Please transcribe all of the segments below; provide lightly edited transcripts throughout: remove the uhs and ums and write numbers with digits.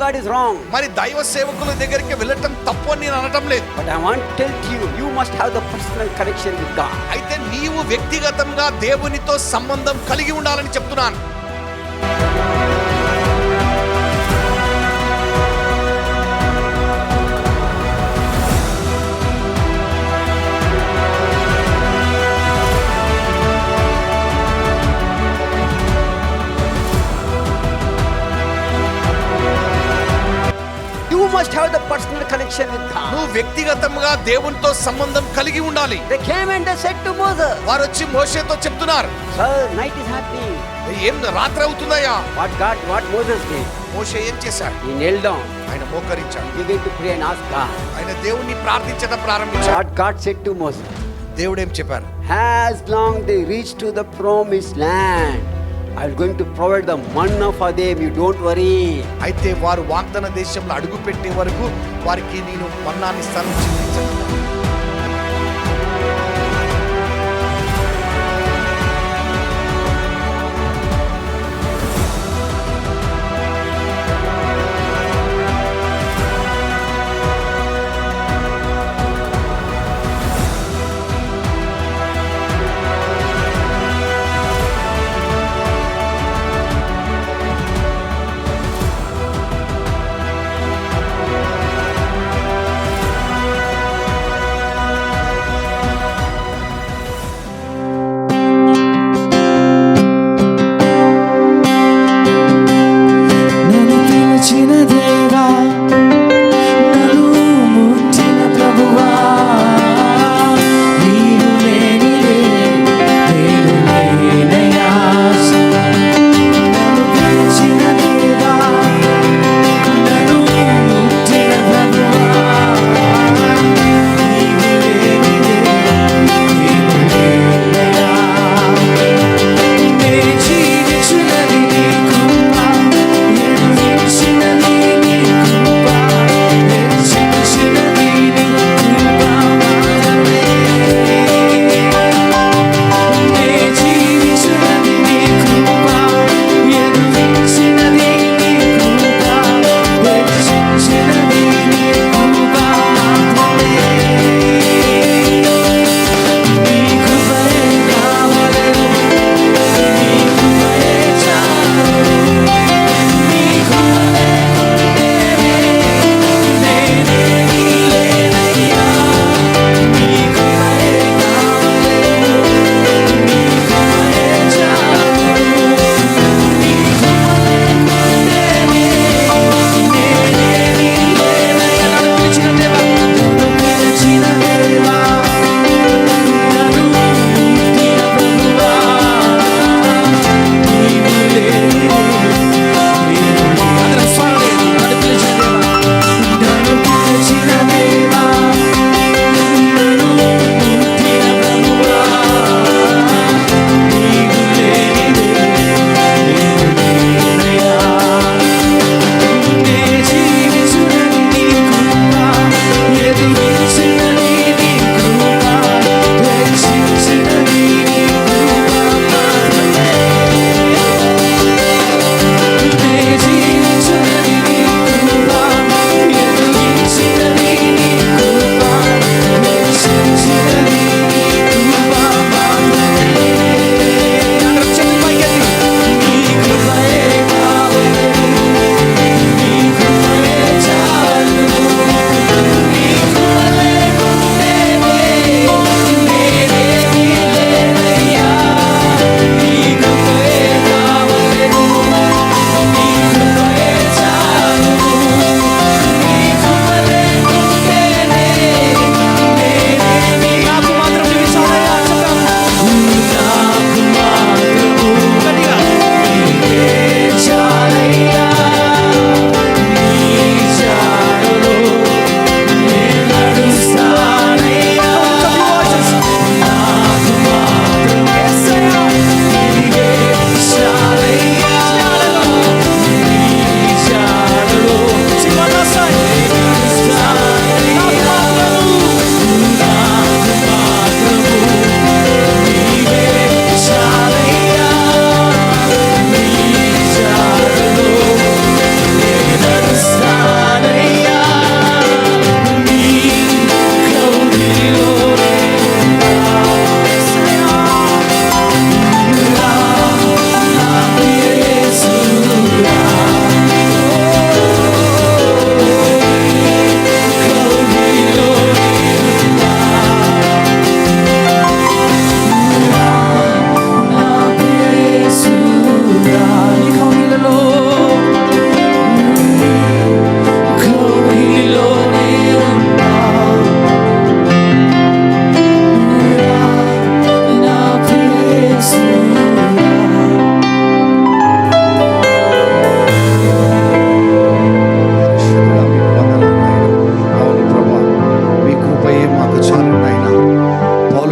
God is wrong. మరి దైవ సేవకుల దగ్గరికి వెళ్ళటం తప్పు అని నేను అనటం లేదు. But I want to tell to you, you must have the personal connection with God. అయితే నీవు వ్యక్తిగతంగా దేవునితో సంబంధం కలిగి ఉండాలని చెప్తున్నాను. You must have the personal connection with God. నువ్వు వ్యక్తిగతంగా దేవునితో సంబంధం కలిగి ఉండాలి. They came and they said to Moses, వారు వచ్చి మోషేతో చెప్తున్నారు, Sir, night is happening. ఏం రాత్రి అవుతుందయ్యా? What Moses did? మోషే ఏం చేశాడు? He knelt down. ఆయన మోకరించాడు. He began to pray and ask God. ఆయన దేవుణ్ణి ప్రార్థించడం ప్రారంభించాడు. What God said to Moses? దేవుడు ఏం చెప్పారు? As long they reach to the promised land, I'm going to provide the manna for them. You don't worry. అయితే వారు వాగ్దాన దేశంలో అడుగు పెట్టే వరకు వారికి నేను మన్నాని ఇస్తాను, చింతించను.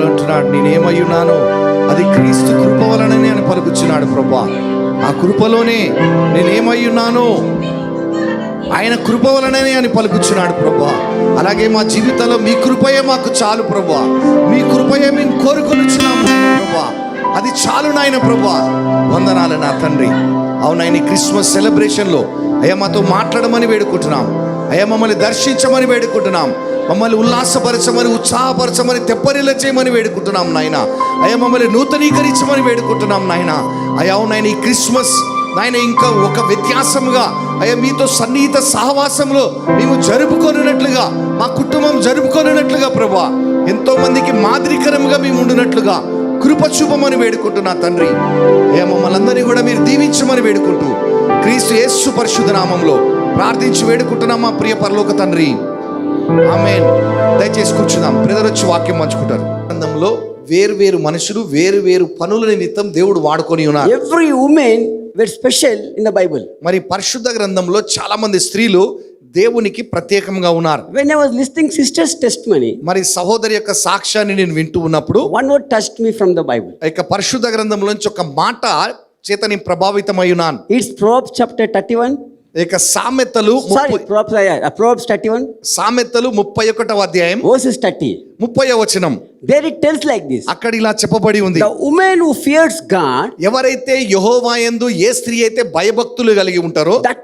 అంటున్నాడు, నేనేమై ఉన్నానో అది క్రీస్తు కృప వలననే అని పలుకుచున్నాడు ప్రభా. ఆ కృపలోనే నేనేమై ఉన్నానో ఆయన కృప వలననే అని పలుకుచున్నాడు ప్రభా. అలాగే మా జీవితంలో మీ కృపయే మాకు చాలు ప్రభా. మీ కృపయే మేము కోరుకొనుచున్నాము ప్రభా. అది చాలు నాయన ప్రభా. వందనాలు నా తండ్రి. అవునాయన క్రిస్మస్ సెలబ్రేషన్లో అయ్యా మాతో మాట్లాడమని వేడుకుంటున్నాం. అయ్యా మమ్మల్ని దర్శించమని వేడుకుంటున్నాం. మమ్మల్ని ఉల్లాసపరచమని, ఉత్సాహపరచమని, తెప్పరిల్ల చేయమని వేడుకుంటున్నాం నాయన. అయ్యా మమ్మల్ని నూతనీకరించమని వేడుకుంటున్నాం నాయన. అయ్యా అవునాయన ఈ క్రిస్మస్ నాయన ఇంకా ఒక వ్యత్యాసముగా అయ్యా మీతో సన్నిహిత సహవాసంలో మేము జరుపుకొనున్నట్లుగా, మా కుటుంబం జరుపుకొనున్నట్లుగా ప్రభా, ఎంతో మందికి మాదిరికరంగా మేము ఉండునట్లుగా కృప చూపమని వేడుకుంటున్నా తండ్రి. అయ్యా మమ్మల్ని అందరినీ కూడా మీరు దీవించమని వేడుకుంటూ క్రీస్తు యేసు పరిశుద్ధ నామంలో ప్రార్థించి వేడుకుంటున్నాం మా ప్రియ పరలోక తండ్రి. ఆమేన్. దయచేసి కూర్చుందాం. బ్రదర్ వచ్చి వాక్యం పంచుకుంటారు. గ్రంథంలో వేరు మనుషులు వేరు పనుల నిమిత్తం దేవుడు వాడుకొని ఉన్నారు. Every woman were special in the Bible. మరి పరిశుద్ధ గ్రంథంలో చాలా మంది స్త్రీలు దేవునికి ప్రత్యేకంగా ఉన్నారు. When I was listening sister's testimony, మరి సహోదరి యొక్క సాక్ష్యాన్ని నేను వింటూ ఉన్నప్పుడు one word touched me from the Bible. ఇక పరిశుద్ధ గ్రంథంలోంచి ఒక మాట చేత నేను ప్రభావితమై ఉన్నాను. It's Proverbs chapter 31. ఇక సామెతలు Proverbs 31. సామెతలు 31వ అధ్యాయం Verses 30. 30వ వచనం. There it tells like this. అక్కడ ఇలా చెప్పబడి ఉంది, The woman who fears God, ఎవరైతే యెహోవా యందు ఏ స్త్రీ అయితే భయభక్తులు కలిగి ఉంటారో that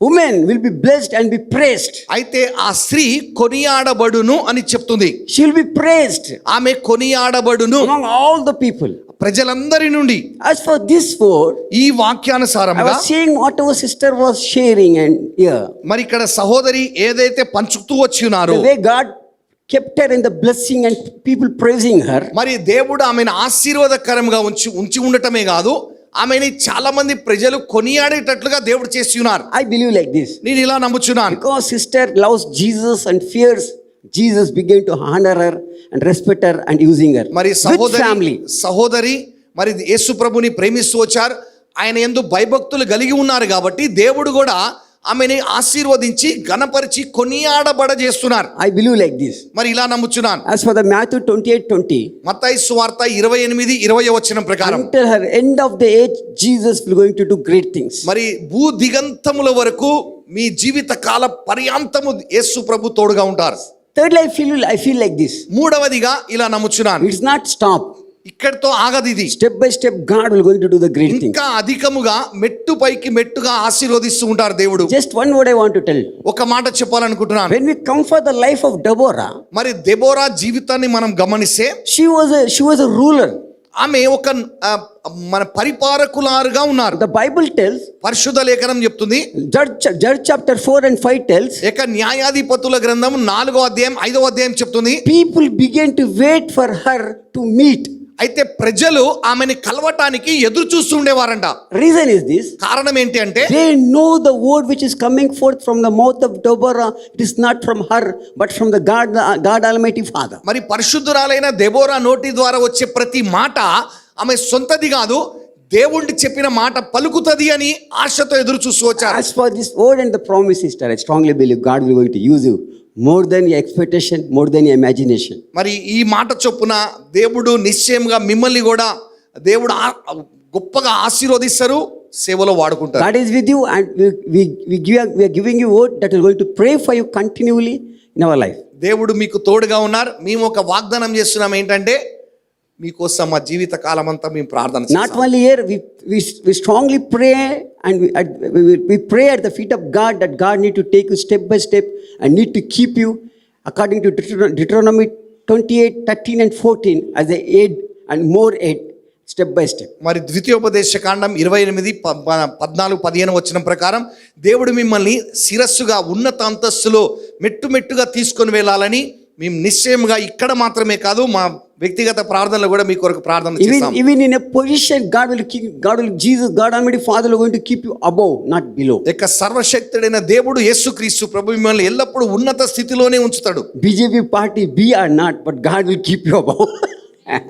woman will be blessed and be praised. అయితే ఆ స్త్రీ కొనియాడబడును అని చెప్తుంది. She will be praised ఆమె కొనియాడబడును among all the people. ప్రజలందరి నుండి. As for this word, ఈ I వాక్యానుసారంగా was seeing what our sister was sharing and here. మరి ఇక్కడ సహోదరి ఏదైతే పంచుతూ వచ్చి ఉన్నారో, The way God kept her in the blessing and people praising her. మరి దేవుడు ఆమెను ఆశీర్వాదకరంగా ఉంచి ఉండటమే కాదు, ఆమెని చాలా మంది ప్రజలు కొనియాడేటట్లుగా దేవుడు చేసి ఉన్నారు. I believe like this. నేను ఇలా నమ్ముచున్నాను. Because sister loves Jesus and fears Jesus, began to honor her and respect her and using her మరి with family. సహోదరి మరి యేసు ప్రభుని ప్రేమిస్తూ వచ్చారు. ఆయన యందు భయభక్తులు కలిగి ఉన్నారు కాబట్టి దేవుడు కూడా ఆమెని ఆశీర్వదించి ఘనపరిచి కొనియాడబడ చేస్తున్నారు. I believe like this. మరి ఇలా నమ్ముచున్నాను. As for the Matthew 28:20, మత్తయి సువార్త 28:20 వచనం ప్రకారం, until her end of the age, Jesus will going to do great things. మరి భూ దిగంతముల వరకు మీ జీవిత కాల పర్యాంతము యేసు ప్రభు తోడుగా ఉంటారు. Thirdly, I feel like this. మూడవదిగా ఇలా నమ్ముచున్నాను, It's not stop. ఇక్కడితో ఆగదు ఇది. Step by step, God will going to do the great things. ఇంకా అధికముగా మెట్టు పైకి మెట్టుగా ఆశీర్వదిస్తూ ఉంటారు దేవుడు. Just one word I want to tell. ఒక మాట చెప్పాలనుకుంటున్నాను. When we come for the life of Deborah, మరి దెబోరా జీవితాన్ని మనం గమనిస్తే she was a ruler. ఆమె ఒక మన పరిపాలకులారుగా ఉన్నారు. The Bible tells, పరిశుద్ధ లేఖనం చెప్తుంది, Judge chapter 4 and 5 tells, ఇక న్యాయాధిపతుల గ్రంథం 4వ అధ్యాయం 5వ అధ్యాయం చెప్తుంది, people began to wait for her to meet. అయితే ప్రజలు ఆమెని కలవటానికి ఎదురు చూస్తుండేవారంట. Reason is this, కారణం ఏంటి అంటే they know the word which is coming forth from the mouth of Deborah, it is not from her but from the God Almighty Father. మరి పరిశుద్ధురాలైన Deborah నోటి ద్వారా వచ్చే ప్రతి మాట ఆమె సొంతది కాదు, దేవుణ్ణి చెప్పిన మాట పలుకుతది అని ఆశతో ఎదురు చూస్తూ వచ్చారు. As for this word and the promise, sister, I strongly believe God will going to use you more than your expectation, more than your imagination. మరి ఈ మాట చొప్పున దేవుడు నిశ్చయంగా మిమ్మల్ని కూడా దేవుడు గొప్పగా ఆశీర్వదిస్తారు, సేవలో వాడుకుంటారు. God is with you and we are giving you word that is going to pray for you continually in our life. దేవుడు మీకు తోడుగా ఉన్నారు. మేము ఒక వాగ్దానం చేస్తున్నాం ఏంటంటే మీకోసం మా జీవిత కాలం అంతా మేము ప్రార్థన చేస్తాం. Not only here, we strongly pray and we pray at the feet of God that God need to take you step by step and need to keep you according to Deuteronomy 28:13 and 14 as a aid and more aid step by step. మరి ద్వితీయోపదేశ కాండం 28 14 15 వచనం ప్రకారం దేవుడు మిమ్మల్ని శిరస్సుగా ఉన్నత అంతస్తులో మెట్టుగా తీసుకొని వెళ్ళాలని మేము నిశ్చయంగా ఇక్కడ మాత్రమే కాదు మా వ్యక్తిగత ప్రార్థనలో కూడా మీ కొరకు ప్రార్థన చేస్తాం. Even in a position, God Almighty Father is going to keep you above, not below. ఇక సర్వశక్తుడైన దేవుడు యేసుక్రీస్తు ప్రభు మిమ్మల్ని ఎల్లప్పుడూ ఉన్నత స్థితిలోనే ఉంచుతాడు. BJP party be or not, but God will keep you above.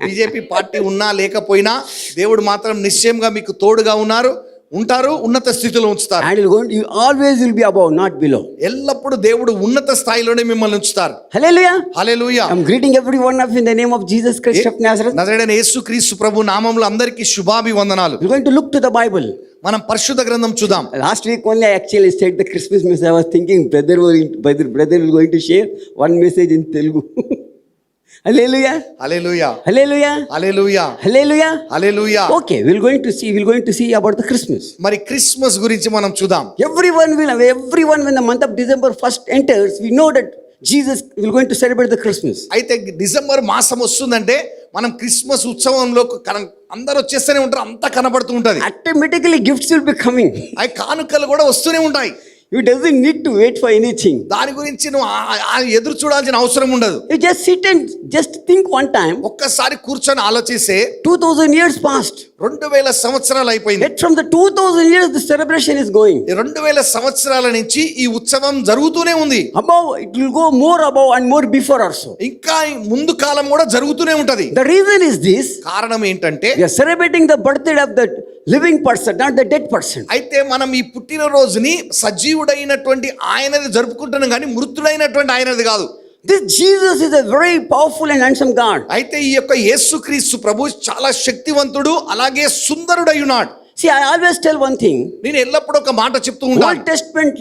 BJP party ఉన్నా లేకపోయినా దేవుడు మాత్రం నిశ్చయంగా మీకు తోడుగా ఉన్నారు. ఉంటారు, ఉన్నత స్థితిలో ఉంచుతారు. And you always will be above, not below. ఎల్లప్పుడు దేవుడు ఉన్నత స్థాయిలోనే మిమ్మల్ని ఉంచుతారు. Hallelujah. Hallelujah. I'm greeting every one of you in the name of Jesus Christ of Nazareth. నజరేయుడైన యేసుక్రీస్తు ప్రభు నామములో అందరికీ శుభాభివందనాలు. We're going to look to the Bible. మనం పరిశుద్ధ గ్రంథం చూద్దాం. Last week only I actually said the Christmas message. I was thinking brother is going to share one message in Telugu. Hallelujah. Hallelujah. Hallelujah. Hallelujah. Hallelujah. Hallelujah. Okay, we're going to see about the Christmas. మరి Christmas గురించి మనం చూద్దాం. Everyone when the month of December first enters, we know that Jesus will going to celebrate the Christmas. అయితే December మాసం వస్తుందంటే మనం Christmas ఉత్సవంలో అందరూ వచ్చేస్తూనే ఉంటారు, అంతా కనబడుతూ ఉంటది. Automatically gifts will be coming. ఆ కానుకలు కూడా వస్తూనే ఉంటాయి. You doesn't need to wait for anything. దాని గురించి నువ్వు ఎదురు చూడాల్సిన అవసరం ఉండదు. You just sit and just think one time. ఒక్కసారి కూర్చొని ఆలోచిస్తే 2000 years passed. 2000 సంవత్సరాలు అయిపోయింది. Yet from the 2000 years the celebration is going. 2000 సంవత్సరాల నుంచి ఈ ఉత్సవం జరుగుతూనే ఉంది. Above, it will go more above and more before also. ఇంకా ముందు కాలం కూడా జరుగుతూనే ఉంటది. The reason is this. కారణం ఏంటంటే We are celebrating the birthday of the living person, not the dead person. అయితే మనం ఈ పుట్టినరోజుని సజీవుడైనటువంటి ఆయనది జరుపుకుంటున్నాం కానీ మృతుడైనటువంటి ఆయనది కాదు. This Jesus is a very powerful and handsome God. అయితే ఈ యొక్క యేసుక్రీస్తు ప్రభు చాలా శక్తివంతుడు, అలాగే సుందరుడై ఉన్నాడు. See, I always tell one thing. నేను ఎల్లప్పుడూ ఒక మాట చెప్తూ ఉంటాను. Old Testament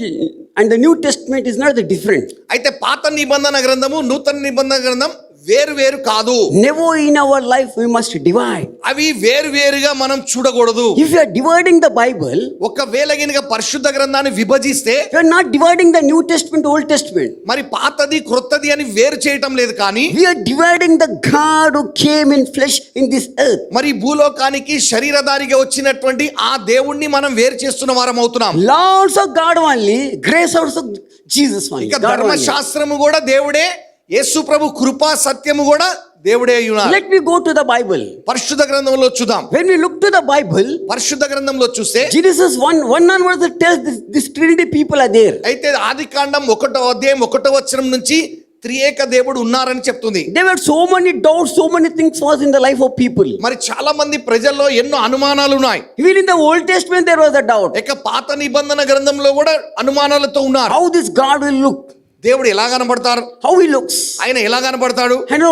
and the New Testament is not the different. అయితే పాత నిబంధన గ్రంథము నూతన నిబంధన గ్రంథం వేరు వేరు కాదు. Never in our life we must divide. అవి వేరు వేరుగా మనం చూడకూడదు. If you are dividing the Bible, ఒకవేళ గనుక పరిశుద్ధ గ్రంథాన్ని విభజిస్తే you are not dividing the New Testament, Old Testament. మరి పాతది క్రొత్తది అని వేరు చేయటం లేదు, కానీ We are dividing the God who came in flesh in this earth. మరి భూలోకానికి శరీరధారిగా వచ్చినటువంటి ఆ దేవుణ్ణి మనం వేరు చేస్తున్న వారం అవుతున్నాం. Laws of God only, grace also Jesus only. ఇక God only. ధర్మశాస్త్రము కూడా దేవుడే, యేసు ప్రభు కృపా సత్యము కూడా దేవుడే అయ్యున్నారు. Let me go to the Bible. పరిశుద్ధ గ్రంథంలో చూద్దాం. When we look to the Bible, పరిశుద్ధ గ్రంథంలో చూస్తే Genesis 1 onwards it tells this Trinity people are there. అయితే ఆదికాండం 1వ అధ్యాయం 1వ వచనం నుంచి త్రియేక దేవుడు ఉన్నారని చెప్తుంది. There were so many doubts, so many things was in the life of people. మరి చాలా మంది ప్రజల్లో ఎన్నో అనుమానాలు ఉన్నాయి. Even in the Old Testament there was a doubt. ఇక పాత నిబంధన గ్రంథంలో కూడా అనుమానాలతో ఉన్నారు. How this God will look, దేవుడు ఎలా కనబడతారు, how he looks, ఆయన ఎలా కనబడతాడు, and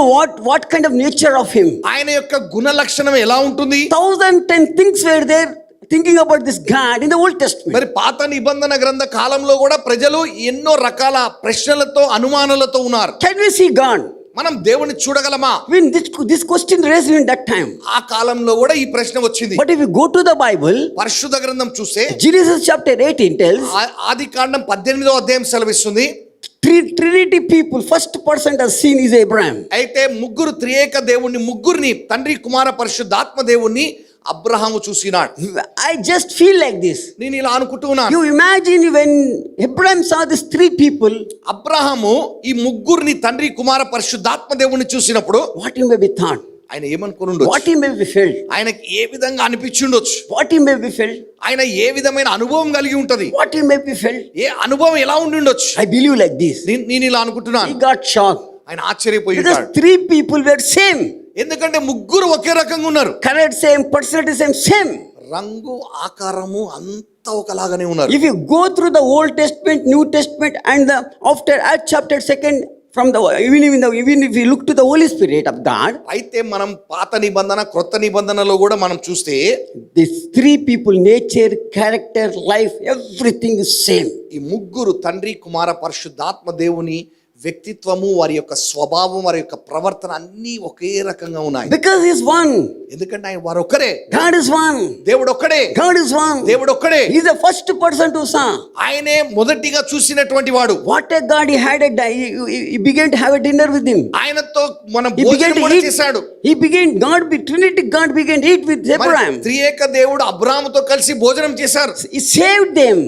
what kind of nature of him. ఆయన యొక్క గుణ లక్షణం ఎలా ఉంటుంది. 1010 things were there thinking about this God in the Old Testament. మరి పాత నిబంధన గ్రంథ కాలంలో కూడా ప్రజలు ఎన్నో రకాల ప్రశ్నలతో అనుమానాలతో ఉన్నారు. Can we see God? మనం దేవుని చూడగలమా? When this question raised in that time. ఆ కాలంలో కూడా ఈ ప్రశ్న వచ్చింది. But if you go to the Bible, పరిశుద్ధ గ్రంథం చూస్తే Genesis chapter 18 tells ఆదికాండం 18వ అధ్యాయం సెలవిస్తుంది. Trinity people, first person as seen is Abraham. అయితే ముగ్గురు త్రియేక దేవుణ్ణి, ముగ్గురిని, తండ్రి కుమార పరిశుద్ధాత్మ దేవుణ్ణి అబ్రహాము చూసినాడు. I just feel like this. నేను ఇలా అనుకుంటున్నాను. You imagine when Abraham saw these three people, Abraham ఈ ముగ్గురిని, తండ్రి కుమార పరిశుద్ధాత్మ దేవుణ్ణి చూసినప్పుడు what he may be thought, ఆయన ఏమనుకుని ఉండొచ్చు, what he may be felt, ఆయనకి ఏ విధంగా అనిపించుండొచ్చు, what he may be felt, ఆయన ఏ విధమైన అనుభవం కలిగి ఉంటది, what he may be felt. ఏ అనుభవం ఎలా ఉండి ఉండొచ్చు. I believe like this. నేను ఇలా అనుకుంటున్నాను. He got shocked ఆయన ఆశ్చర్యపోయి because ఉంటాడు. three people were same, ఎందుకంటే ముగ్గురు ఒకే రకంగా ఉన్నారు. color same, personality same. రంగు, ఆకారము అంతా ఒకలాగానే ఉన్నారు. If you go through the Old Testament, New Testament, and the after Acts chapter 2, from the even if you look to the Holy Spirit of God, అయితే మనం పాత నిబంధన క్రొత్త నిబంధనలో కూడా మనం చూస్తే these three people, nature, character, life, everything is same. ఈ ముగ్గురు, తండ్రి కుమార పరిశుద్ధాత్మ దేవుని వ్యక్తిత్వము, వారి యొక్క స్వభావం, వారి యొక్క ప్రవర్తన అన్నీ ఒకే రకంగా ఉన్నాయి. Because he is one. ఎందుకంటే ఆయన వారు ఒక్కరే. God is one. దేవుడు ఒక్కడే. God is one. దేవుడు ఒక్కడే. He is the first person to saw. ఆయనే మొదటిగా చూసినటువంటి వాడు. What a God, he began to have a dinner with him. ఆయనతో మనం He began భోజనం to కూడా eat. చేశాడు. Trinity God began to eat with Abraham. త్రియేక దేవుడు అబ్రాహాముతో కలిసి భోజనం చేశారు. He saved them.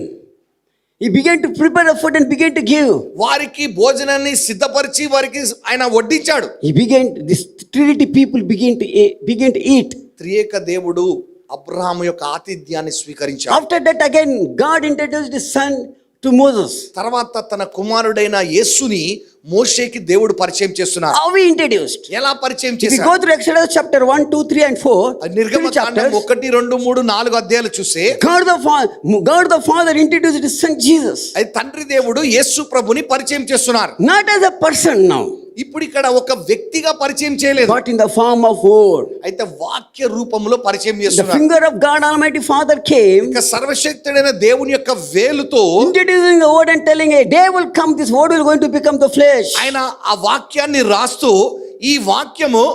He began to prepare the food and began to give. వారికి భోజనాన్ని సిద్ధపరిచి వారికి ఆయన వడ్డించాడు. This Trinity people began to eat. త్రియేక దేవుడు అబ్రహాము యొక్క ఆతిథ్యాన్ని స్వీకరించాడు. After that again God introduced his son to Moses. తర్వాత తన కుమారుడైన యేసుని మోషేకి దేవుడు పరిచయం చేస్తున్నారు. How he introduced? ఎలా పరిచయం If you చేశారు? go through Exodus chapter 1, 2, 3 and 4, నిర్గమకాండం 1, 2, 3, 4 అధ్యాయాలు చూస్తే God the Father introduced his son Jesus. అది తండ్రి దేవుడు యేసు ప్రభుని పరిచయం చేస్తున్నారు. Not as a person now, ఇప్పుడు ఇక్కడ ఒక వ్యక్తిగా పరిచయం చేయలేదు, but in the form of word. అయితే వాక్య రూపంలో పరిచయం The చేస్తున్నారు. finger of God Almighty Father came, ఇక సర్వశక్తుడైన దేవుని యొక్క వేలుతో introducing the word and telling, a day will come, this word will going to become the flesh. ఆయన ఆ వాక్యాన్ని రాస్తూ ఈ వాక్యము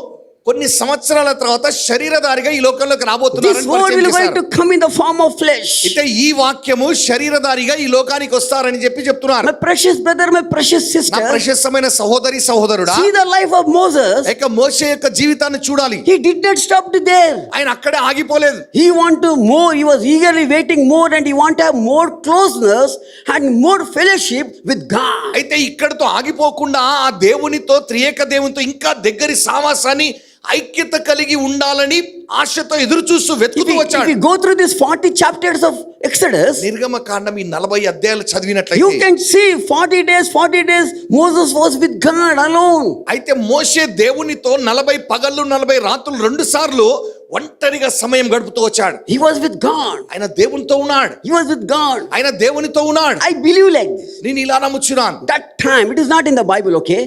కొన్ని సంవత్సరాల తర్వాత శరీరధారిగా ఈ లోకంలోకి This రాబోతున్నారని word పరిచయం will going చేశారు. to come in the form of flesh. అయితే ఈ వాక్యము శరీరధారిగా ఈ లోకానికి వస్తారని చెప్తున్నారు. My precious brother, my precious నా sister, ప్రశస్తమైన సహోదరి సహోదరుడా, see the life of Moses. ఇక మోషే యొక్క జీవితాన్ని చూడాలి. He did not stop to there. ఆయన అక్కడే ఆగిపోలేదు. He want to more. He was eagerly waiting more, and he want to have more closeness and more fellowship with God. అయితే ఇక్కడతో ఆగిపోకుండా ఆ దేవునితో త్రియేక దేవునితో ఇంకా దగ్గరి సావాసాన్ని ఐక్యత కలిగి ఉండాలని ఆశతో ఎదురు చూస్తూ వెతుకుతూ If వచ్చాడు. you go through these 40 chapters of Exodus, నిర్గమకాండం ఈ 40 అధ్యాయాలు you చదివినట్లయితే can see 40 days Moses was with God alone. అయితే మోషే దేవునితో 40 పగళ్ళు 40 రాత్రులు 2 సార్లు ఒంటరిగా సమయం గడుపుతూ వచ్చాడు. He was with God. ఆయన దేవునితో ఉన్నాడు. He was with God. ఆయన దేవునితో ఉన్నాడు. I believe like this. నేను ఇలా నమ్ముచున్నాను. That time, it is not in the Bible, okay?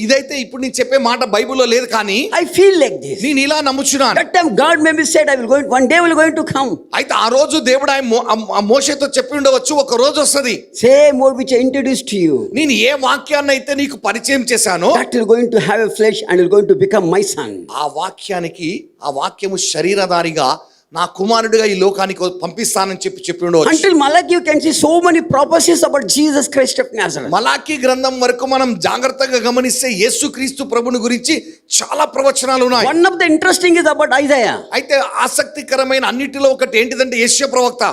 ఇదైతే ఇప్పుడు నేను చెప్పే మాట బైబిల్లో లేదు, కానీ I feel like this. నేను ఇలా నమ్ముచున్నాను. That time God maybe said, I will go, one day will going to come. అయితే ఆ రోజు దేవుడు ఆ మోషేతో చెప్పి ఉండవచ్చు, ఒక రోజు వస్తది, Same word which I introduced to you, నేను ఏ వాక్యాన్ని అయితే నీకు పరిచయం చేశానో that will going to have a flesh and will going to become my son. ఆ వాక్యానికి ఆ వాక్యము శరీరధారిగా నా కుమారుడిగా ఈ లోకానికి పంపిస్తానని చెప్పి ఉండవచ్చు. Until Malachi you can see so many prophecies about Jesus Christ of Nazareth. Malachi గ్రంథం వరకు మనం జాగ్రత్తగా గమనిస్తే యేసుక్రీస్తు ప్రభుని గురించి చాలా ప్రవచనాలు ఉన్నాయి. One of the interesting is about Isaiah. అయితే ఆసక్తికరమైన అన్నిటిలో ఒకటి ఏంటిదంటే యెషయా ప్రవక్త.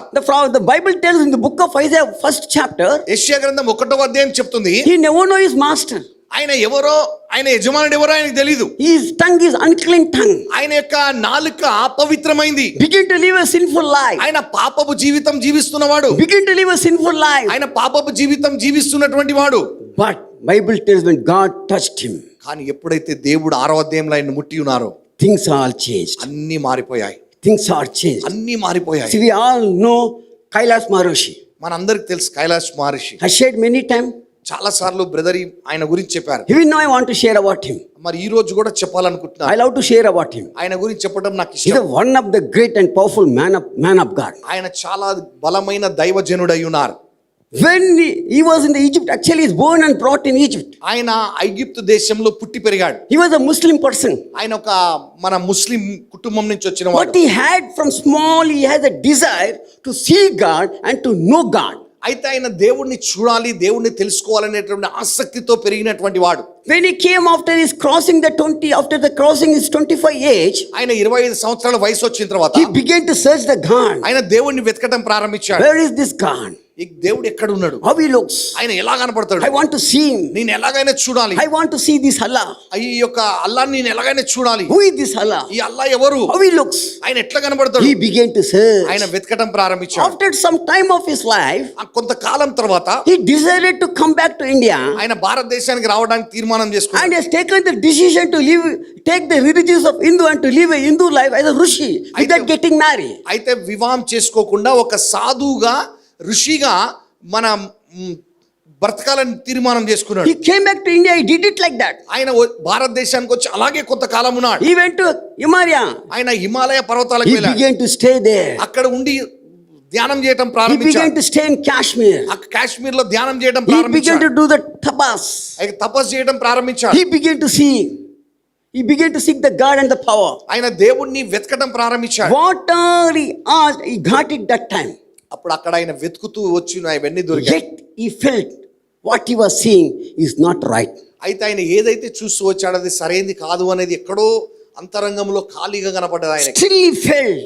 The Bible tells in the book of Isaiah, first chapter, యెషయా గ్రంథం 1వ అధ్యాయం చెప్తుంది, he never know his master. ఆయన ఎవరో, ఆయన యజమానుడు ఎవరో ఆయనకు తెలీదు. His tongue is unclean tongue. ఆయన యొక్క నాలుక అపవిత్రమైంది. Begin to live a sinful life. ఆయన పాపపు జీవితం జీవిస్తున్నవాడు. Begin to live a sinful life. ఆయన పాపపు జీవితం జీవిస్తున్నటువంటి వాడు. But Bible tells when God touched him, కానీ ఎప్పుడైతే దేవుడు 6వ అధ్యాయంలో ఆయన ముట్టి ఉన్నారో things are all changed. అన్ని మారిపోయాయి. Things are changed. అన్ని మారిపోయాయి. See, we all know Kailash Maharishi. మనందరికి తెలుసు కైలాష్ మహర్షి. I shared many times. చాలా సార్లు బ్రదర్ ఆయన గురించి చెప్పారు. Even now I want to share about him. మరి ఈ రోజు కూడా చెప్పాలనుకుంటున్నాను. I love to share about him. ఆయన గురించి చెప్పడం నాకు He is ఇష్టం. one of the great and powerful man of God. ఆయన చాలా బలమైన దైవజనుడై ఉన్నారు. When he was in the Egypt, actually he is born and brought in Egypt. ఆయన ఐగుప్తు దేశంలో పుట్టి పెరిగాడు. He was a Muslim person. ఆయన ఒక మన ముస్లిం కుటుంబం నుంచి వచ్చిన What వాడు. he had from small, he has a desire to see God and to know God. అయితే ఆయన దేవుణ్ణి చూడాలి, దేవుణ్ణి తెలుసుకోవాలనేటువంటి ఆసక్తితో పెరిగినటువంటి వాడు. When he came after his crossing after the crossing his 25 age, ఆయన 25 సంవత్సరాల వయసు వచ్చిన తర్వాత he began to search the God. ఆయన దేవుణ్ణి వెతకడం ప్రారంభించాడు. Where is this God? ఈ దేవుడు ఎక్కడ ఉన్నాడు? How he looks? ఆయన ఎలా కనపడతాడు? I want to see him. నేను ఎలాగైనా చూడాలి. I want to see this Allah. ఈ యొక్క అల్లాహ్ని నేను ఎలాగైనా చూడాలి. Who is this Allah? ఈ అల్లా ఎవరు? How he looks? ఆయన ఎట్లా కనపడతాడు? He began to search. ఆయన వెతకడం ప్రారంభించాడు. After some time of his life, కొంతకాలం తర్వాత he decided to come back to India ఆయన భారతదేశానికి రావడానికి తీర్మానం and చేసుకున్నాడు. has taken the decision to take the religions of Hindu and to live a Hindu life as a Rishi without getting married. అయితే వివాహం చేసుకోకుండా ఒక సాధువుగా ఋషిగా మన బ్రతకాలని తీర్మానం చేసుకున్నాడు. He came back to India, he did it like that. ఆయన భారతదేశానికి వచ్చి అలాగే కొంతకాలం ఉన్నాడు. He went to Himalaya. ఆయన హిమాలయ పర్వతాలకు He వెళ్ళాడు. began to stay there. అక్కడ ఉండి ధ్యానం చేయడం He ప్రారంభించాడు. began to stay in Kashmir. Kashmir లో ధ్యానం చేయడం He began ప్రారంభించాడు. to do the tapas. తపస్సు చేయడం ప్రారంభించాడు. He began to see. He began to seek the God and the power. ఆయన దేవుణ్ణి వెతకడం ప్రారంభించాడు. Whatever he asked, he got it that time. అప్పుడు అక్కడ ఆయన వెతుకుతూ వచ్చి ఇవన్నీ దొరికాయి. Yet he felt what he was seeing is not right. అయితే ఆయన ఏదైతే చూస్తూ వచ్చాడో అది సరైనది కాదు అనేది ఎక్కడో అంతరంగంలో ఖాళీగా కనపడ్డది ఆయనకి. Still he felt,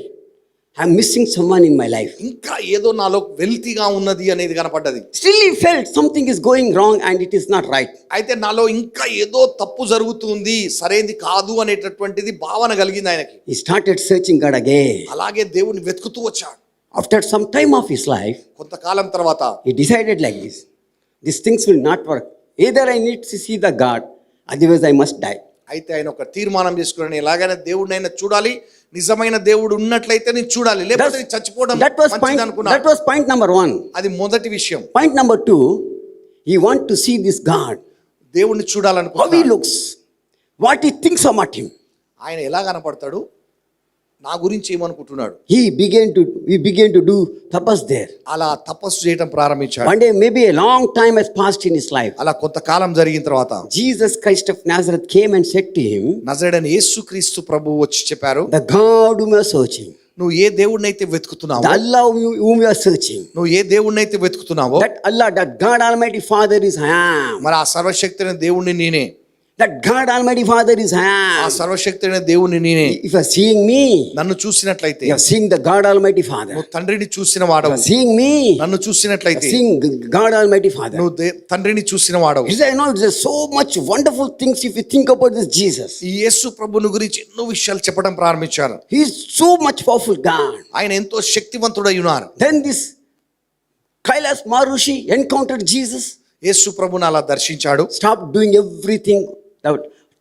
I'm missing someone in my life. ఇంకా ఏదో నాలో వెల్తిగా ఉన్నది అనేది కనపడ్డది. Still he felt something is going wrong and it is not right. అయితే నాలో ఇంకా ఏదో తప్పు జరుగుతుంది, సరైనది కాదు అనేటటువంటిది భావన కలిగింది ఆయనకి. He started searching God again. అలాగే దేవుని వెతుకుతూ వచ్చాడు. After some time of his life, కొంతకాలం తర్వాత he decided like this. These things will not work. Either I need to see the God, otherwise I must die. అయితే ఆయన ఒక తీర్మానం చేసుకుని ఎలాగైనా దేవుడినైనా చూడాలి, నిజమైన దేవుడు ఉన్నట్లయితే నేను చూడాలి, లేకపోతే నేను చచ్చిపోవడం మంచిది అనుకున్నాను. That was point number 1. అది మొదటి విషయం. Point number 2, he want to see this God. దేవుడిని How he చూడాలనుకున్నాడు. looks, what he thinks about him. ఆయన ఎలా కనపడతాడు, నా గురించి ఏమనుకుంటున్నాడు. He began to do tapas there. అలా తపస్సు చేయడం ప్రారంభించాడు. One day, maybe a long time has passed in his life. అలా కొంతకాలం జరిగిన తర్వాత Jesus Christ of Nazareth came and said to him, నజరేయుడైన యేసుక్రీస్తు ప్రభువు వచ్చి చెప్పారు, the God whom you are searching, నువ్వు ఏ దేవుడినైతే వెతుకుతున్నావో, the Allah whom you are searching, నువ్వు ఏ దేవుడినైతే వెతుకుతున్నావో, that Allah, that God Almighty Father is I am. మరి ఆ సర్వశక్తి అయిన దేవుడిని నేనే, That God Almighty Father is I ఆ am. సర్వశక్తి అయిన దేవుడిని నేనే. If you are seeing me, నన్ను చూసినట్లయితే you are seeing the God Almighty Father. నువ్వు తండ్రిని చూసిన You వాడవు. are seeing me, నన్ను you are చూసినట్లయితే seeing God Almighty Father. నువ్వు తండ్రిని చూసిన వాడవు. He said, no, there's so much wonderful things if you think about this Jesus. ఈ యేసు ప్రభుని గురించి ఎన్నో విషయాలు చెప్పడం ప్రారంభించారు. He is so much powerful God. ఆయన ఎంతో శక్తివంతుడై ఉన్నారు. Then this Kailas Marushi encountered Jesus, యేసు ప్రభుని అలా దర్శించాడు. stopped doing everything,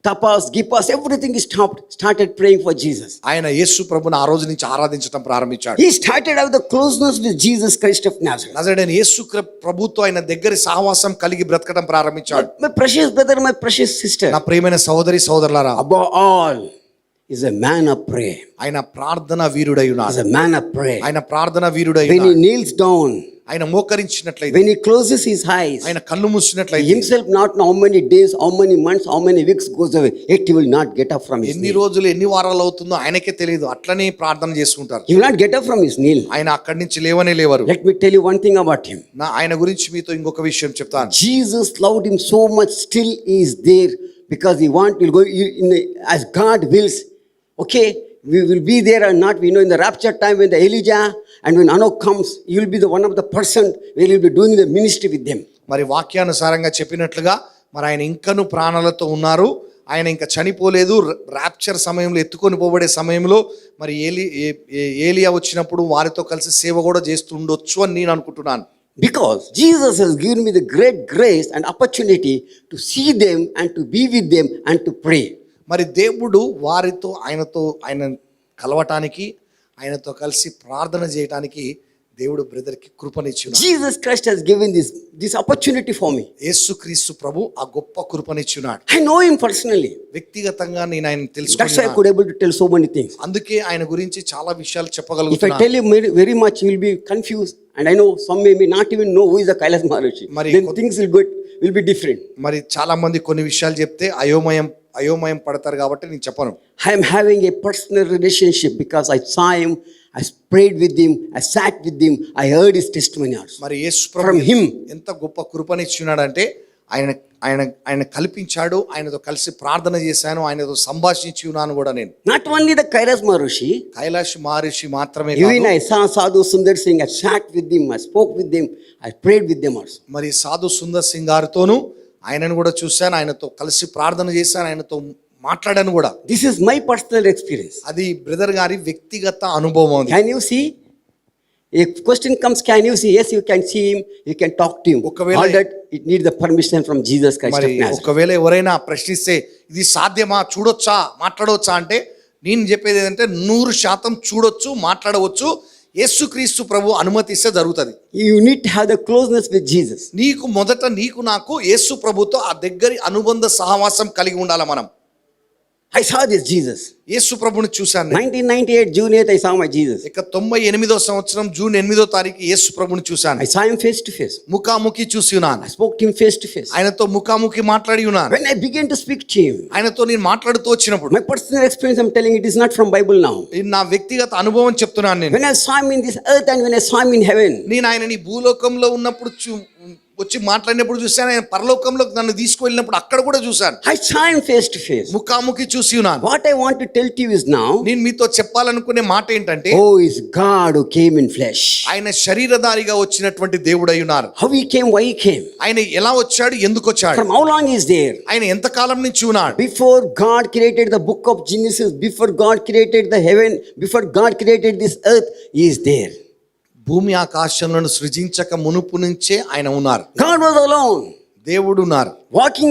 tapas, gipas, everything he stopped, started praying for Jesus. ఆయన యేసు ప్రభుని ఆ రోజు నుంచి ఆరాధించడం ప్రారంభించాడు. He started out the closeness with Jesus Christ of Nazareth. నజరేయుడైన యేసు ప్రభుతో ఆయన దగ్గరి సహవాసం కలిగి బ్రతకడం ప్రారంభించాడు. My precious brother, my precious sister, నా ప్రియమైన సహోదరి సహోదరులారా, above all, is a man of prayer. ఆయన ప్రార్థన వీరుడై Is ఉన్నాడు. a man of prayer. ఆయన ప్రార్థన వీరుడై When he ఉన్నాడు. kneels down, ఆయన మోకరించినట్లయితే, when he closes his eyes, ఆయన కళ్ళు he మూసినట్లయితే, himself not know how many days, how many months, how many weeks goes away, yet he will not get up from his ఎన్ని kneel. రోజులు ఎన్ని వారాలు అవుతుందో ఆయనకే తెలియదు, అట్లనే ప్రార్థన చేసుకుంటారు. He will not get up from his kneel. ఆయన అక్కడి నుంచి లేవనే లేవరు. Let me tell you one thing about him. ఆయన గురించి మీతో ఇంకొక విషయం చెప్తాను. Jesus loved him so much, still he is there because he will go as God wills. Okay, we will be there or not. We know in the rapture time when the Elijah and when Enoch comes, you will be the one of the person where you will be doing the ministry with them. మరి వాక్యానుసారంగా చెప్పినట్లుగా మరి ఆయన ఇంకను ప్రాణాలతో ఉన్నారు. ఆయన ఇంకా చనిపోలేదు. ర్యాప్చర్ సమయంలో ఎత్తుకొని పోబడే సమయంలో మరి ఏలియా వచ్చినప్పుడు వారితో కలిసి సేవ కూడా చేస్తుండొచ్చు అని నేను అనుకుంటున్నాను. Because Jesus has given me the great grace and opportunity to see them and to be with them and to pray. మరి దేవుడు వారితో ఆయన కలవటానికి, ఆయనతో కలిసి ప్రార్థన చేయటానికి దేవుడు బ్రదర్కి కృపనిచ్చున్నాడు. Jesus Christ has given this opportunity for me. యేసుక్రీస్తు ప్రభు ఆ గొప్ప కృపనిచ్చున్నాడు. I know him personally. వ్యక్తిగతంగా నేను ఆయన That's why I తెలుసుకున్నాను. could able to tell so many things. అందుకే ఆయన గురించి చాలా విషయాలు If I చెప్పగలుగుతున్నాను. tell you very much, you will be confused. And I know some may not even know who is the Kailas Maharishi. Mari Then things will be different. మరి చాలా మంది కొన్ని విషయాలు చెప్తే అయోమయం పడతారు కాబట్టి నేను చెప్పను. I am having a personal relationship because I saw him, I prayed with him, I sat with him, I heard his testimony also. మరి యేసు From ప్రభు him. ఎంత గొప్ప కృపనిచ్చున్నాడంటే ఆయన కల్పించాడు. ఆయనతో కలిసి ప్రార్థన చేశాను, ఆయనతో సంభాషించి ఉన్నాను కూడా నేను. Not only the Kailas Maharishi, Kailash మహర్షి మాత్రమే even కాదు, I saw Sadhu Sundar Singh, I sat with him, I spoke with him, I prayed with them also. మరి సాధు సుందర్ సింగ్ గారితోనూ ఆయనను కూడా చూశాను, ఆయనతో కలిసి ప్రార్థన చేశాను, ఆయనతో మాట్లాడాను కూడా. This is my personal experience. అది బ్రదర్ గారి వ్యక్తిగత అనుభవం. Can you see? If question comes, can you see? Yes, you can see him, you can talk to him. ఒకవేళ- All that, it needs the permission from Jesus Christ మరి of Nazareth. ఒకవేళ ఎవరైనా ప్రశ్నిస్తే ఇది సాధ్యమా, చూడొచ్చా, మాట్లాడవచ్చా అంటే నేను చెప్పేది ఏంటంటే 100% చూడొచ్చు, మాట్లాడవచ్చు. యేసుక్రీస్తు ప్రభు అనుమతిస్తే జరుగుతుంది. You need to have the closeness with Jesus. నీకు నాకు యేసు ప్రభుతో ఆ దగ్గరి అనుబంధ సహవాసం కలిగి ఉండాలి మనం. I saw this Jesus. యేసు ప్రభుని చూశాను నేను. 1998 June 8th, I saw my Jesus. ఇక 98వ సంవత్సరం జూన్ 8వ తారీఖు యేసు ప్రభుని చూశాను. I saw him face to face. ముఖాముఖి చూసి ఉన్నాను. I spoke to him face to face. ఆయనతో ముఖాముఖి మాట్లాడి ఉన్నాను. When I began to speak to him, ఆయనతో నేను మాట్లాడుతూ వచ్చినప్పుడు my personal experience, I'm telling it is not from Bible now. ఇది నా వ్యక్తిగత అనుభవం చెప్తున్నాను నేను. When I saw him in this earth and when I saw him in heaven, నేను ఆయనని భూలోకంలో ఉన్నప్పుడు వచ్చి మాట్లాడినప్పుడు చూశాను, ఆయన పరలోకంలో నన్ను తీసుకువెళ్ళినప్పుడు అక్కడ కూడా చూశాను. I saw him face to face. ముఖాముఖి చూసి ఉన్నాను. What I want to tell to you is now, నేను మీతో చెప్పాలనుకునే మాట ఏంటంటే, oh, is God who came in flesh. ఆయన శరీరధారిగా వచ్చినటువంటి దేవుడై ఉన్నారు. How he came, why he came, ఆయన ఎలా వచ్చాడు, ఎందుకు వచ్చాడు, from how long he is there. ఆయన ఎంతకాలం నుంచి ఉన్నాడు. Before God created the book of Genesis, before God created the heaven, before God created this earth, he is there. భూమి ఆకాశములను సృజించక మునుపు నుంచే ఆయన ఉన్నారు. God was alone, దేవుడు ఉన్నారు. walking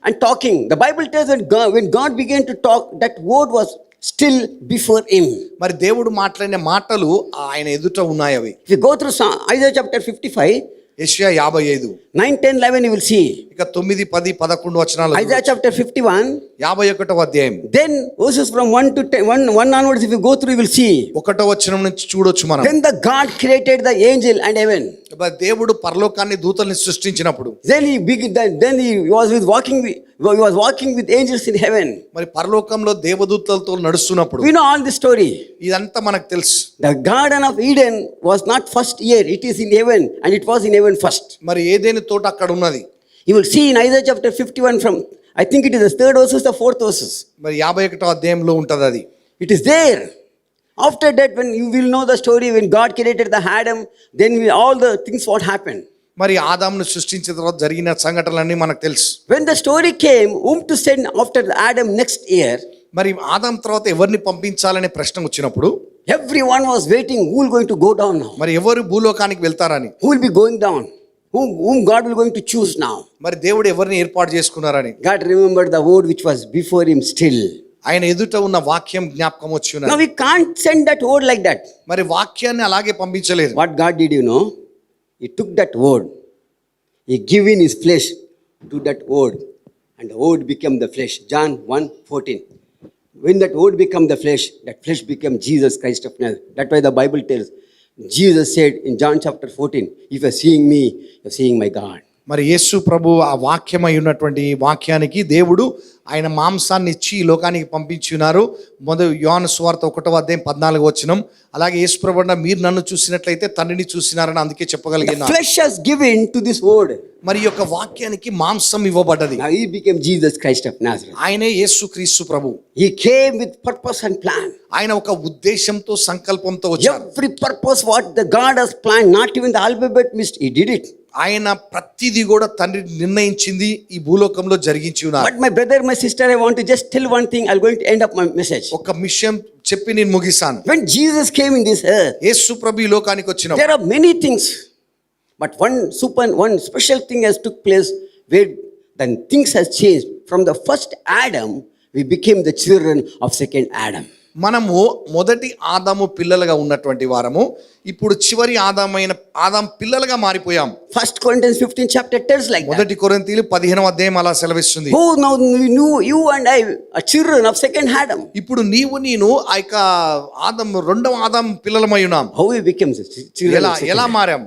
and talking. The Bible tells that when God began to talk, that word was still before him. మరి దేవుడు మాట్లాడిన మాటలు ఆయన ఎదుట ఉన్నాయి. అవి If you go through Isaiah chapter 55, యెషయా 55 9, 10, 11, you will see. ఇక 9, 10, 11 వచనాలు. Isaiah chapter 51, 51వ అధ్యాయం then verses from 1 to 10, 1 onwards, if you go through, you will see. 1వ వచనం నుంచి చూడొచ్చు మనం. Then the God created the angel and heaven. దేవుడు పరలోకాన్ని దూతల్ని సృష్టించినప్పుడు Then he was walking with angels in heaven. మరి పరలోకంలో దేవదూతలతో నడుస్తున్నప్పుడు We know all the story. ఇదంతా మనకు తెలుసు. The Garden of Eden was not first here, it is in heaven, and it was in heaven first. మరి ఏదేని తోట అక్కడ ఉన్నది. You will see in Isaiah chapter 51 from, I think it is the 3rd verses, the 4th verses. మరి 51వ అధ్యాయంలో ఉంటది అది. It is there. After that, when you will know the story, when God created the Adam, then all the things what happened. మరి ఆదామును సృష్టించిన తర్వాత జరిగిన సంఘటనలన్నీ మనకు తెలుసు. When the story came, whom to send after Adam next year, మరి ఆదాం తర్వాత ఎవరిని పంపించాలనే ప్రశ్న వచ్చినప్పుడు everyone was waiting, who will going to go down now? మరి ఎవరు భూలోకానికి వెళ్తారని, Who will be going down? Whom God will going to choose now? మరి దేవుడు ఎవరిని ఏర్పాటు చేసుకున్నారని. God remembered the word which was before him still. ఆయన ఎదుట ఉన్న వాక్యం జ్ఞాపకం వచ్చి Now ఉన్నది. we can't send that word like that. మరి వాక్యాన్ని అలాగే పంపించలేదు. What God did, you know? He took that word, he gave in his flesh to that word, and the word became the flesh. John 1:14. When that word became the flesh, that flesh became Jesus Christ of Nazareth. That's why the Bible tells, Jesus said in John chapter 14, if you're seeing me, you're seeing my God. మరి యేసు ప్రభు ఆ వాక్యమై ఉన్నటువంటి వాక్యానికి దేవుడు ఆయన మాంసాన్ని ఇచ్చి ఈ లోకానికి పంపించి ఉన్నారు. యోహాను సువార్త 1వ అధ్యాయం 14వ వచనం. అలాగే యేసు ప్రభు అన్న, మీరు నన్ను చూసినట్లయితే తండ్రిని చూసినారని అందుకే చెప్పగలిగిన. Flesh has given to this word. మరి ఈ యొక్క వాక్యానికి మాంసం ఇవ్వబడ్డది. Now he became Jesus Christ of Nazareth. ఆయనే యేసు క్రీస్తు ప్రభు. He came with purpose and plan. ఆయన ఒక ఉద్దేశంతో సంకల్పంతో వచ్చారు. Every purpose what the God has planned, not even the alphabet missed, he did it. ఆయన ప్రతిదీ కూడా తండ్రి నిర్ణయించింది ఈ భూలోకంలో జరిగించి ఉన్నారు. But my brother, my sister, I want to just tell one thing. I'm going to end up my message. ఒక విషయం చెప్పి నేను ముగిస్తాను. When Jesus came in this earth, యేసు ప్రభు ఈ లోకానికి వచ్చినప్పుడు there are many things, but one special thing has took place where then things has changed. From the first Adam, we became the children of second Adam. మనము మొదటి ఆదాము పిల్లలుగా ఉన్నటువంటి వారము ఇప్పుడు చివరి ఆదాం పిల్లలుగా మారిపోయాం. 1 Corinthians 15 chapter tells like that. మొదటి కొరింథీయులు 15వ అధ్యాయం అలా సెలవిస్తుంది. Who now knew you and I are children of second Adam? ఇప్పుడు నీవు నేను ఆ యొక్క రెండవ ఆదాం పిల్లలమై ఉన్నాం. How we became children of second ఎలా Adam? మారాం?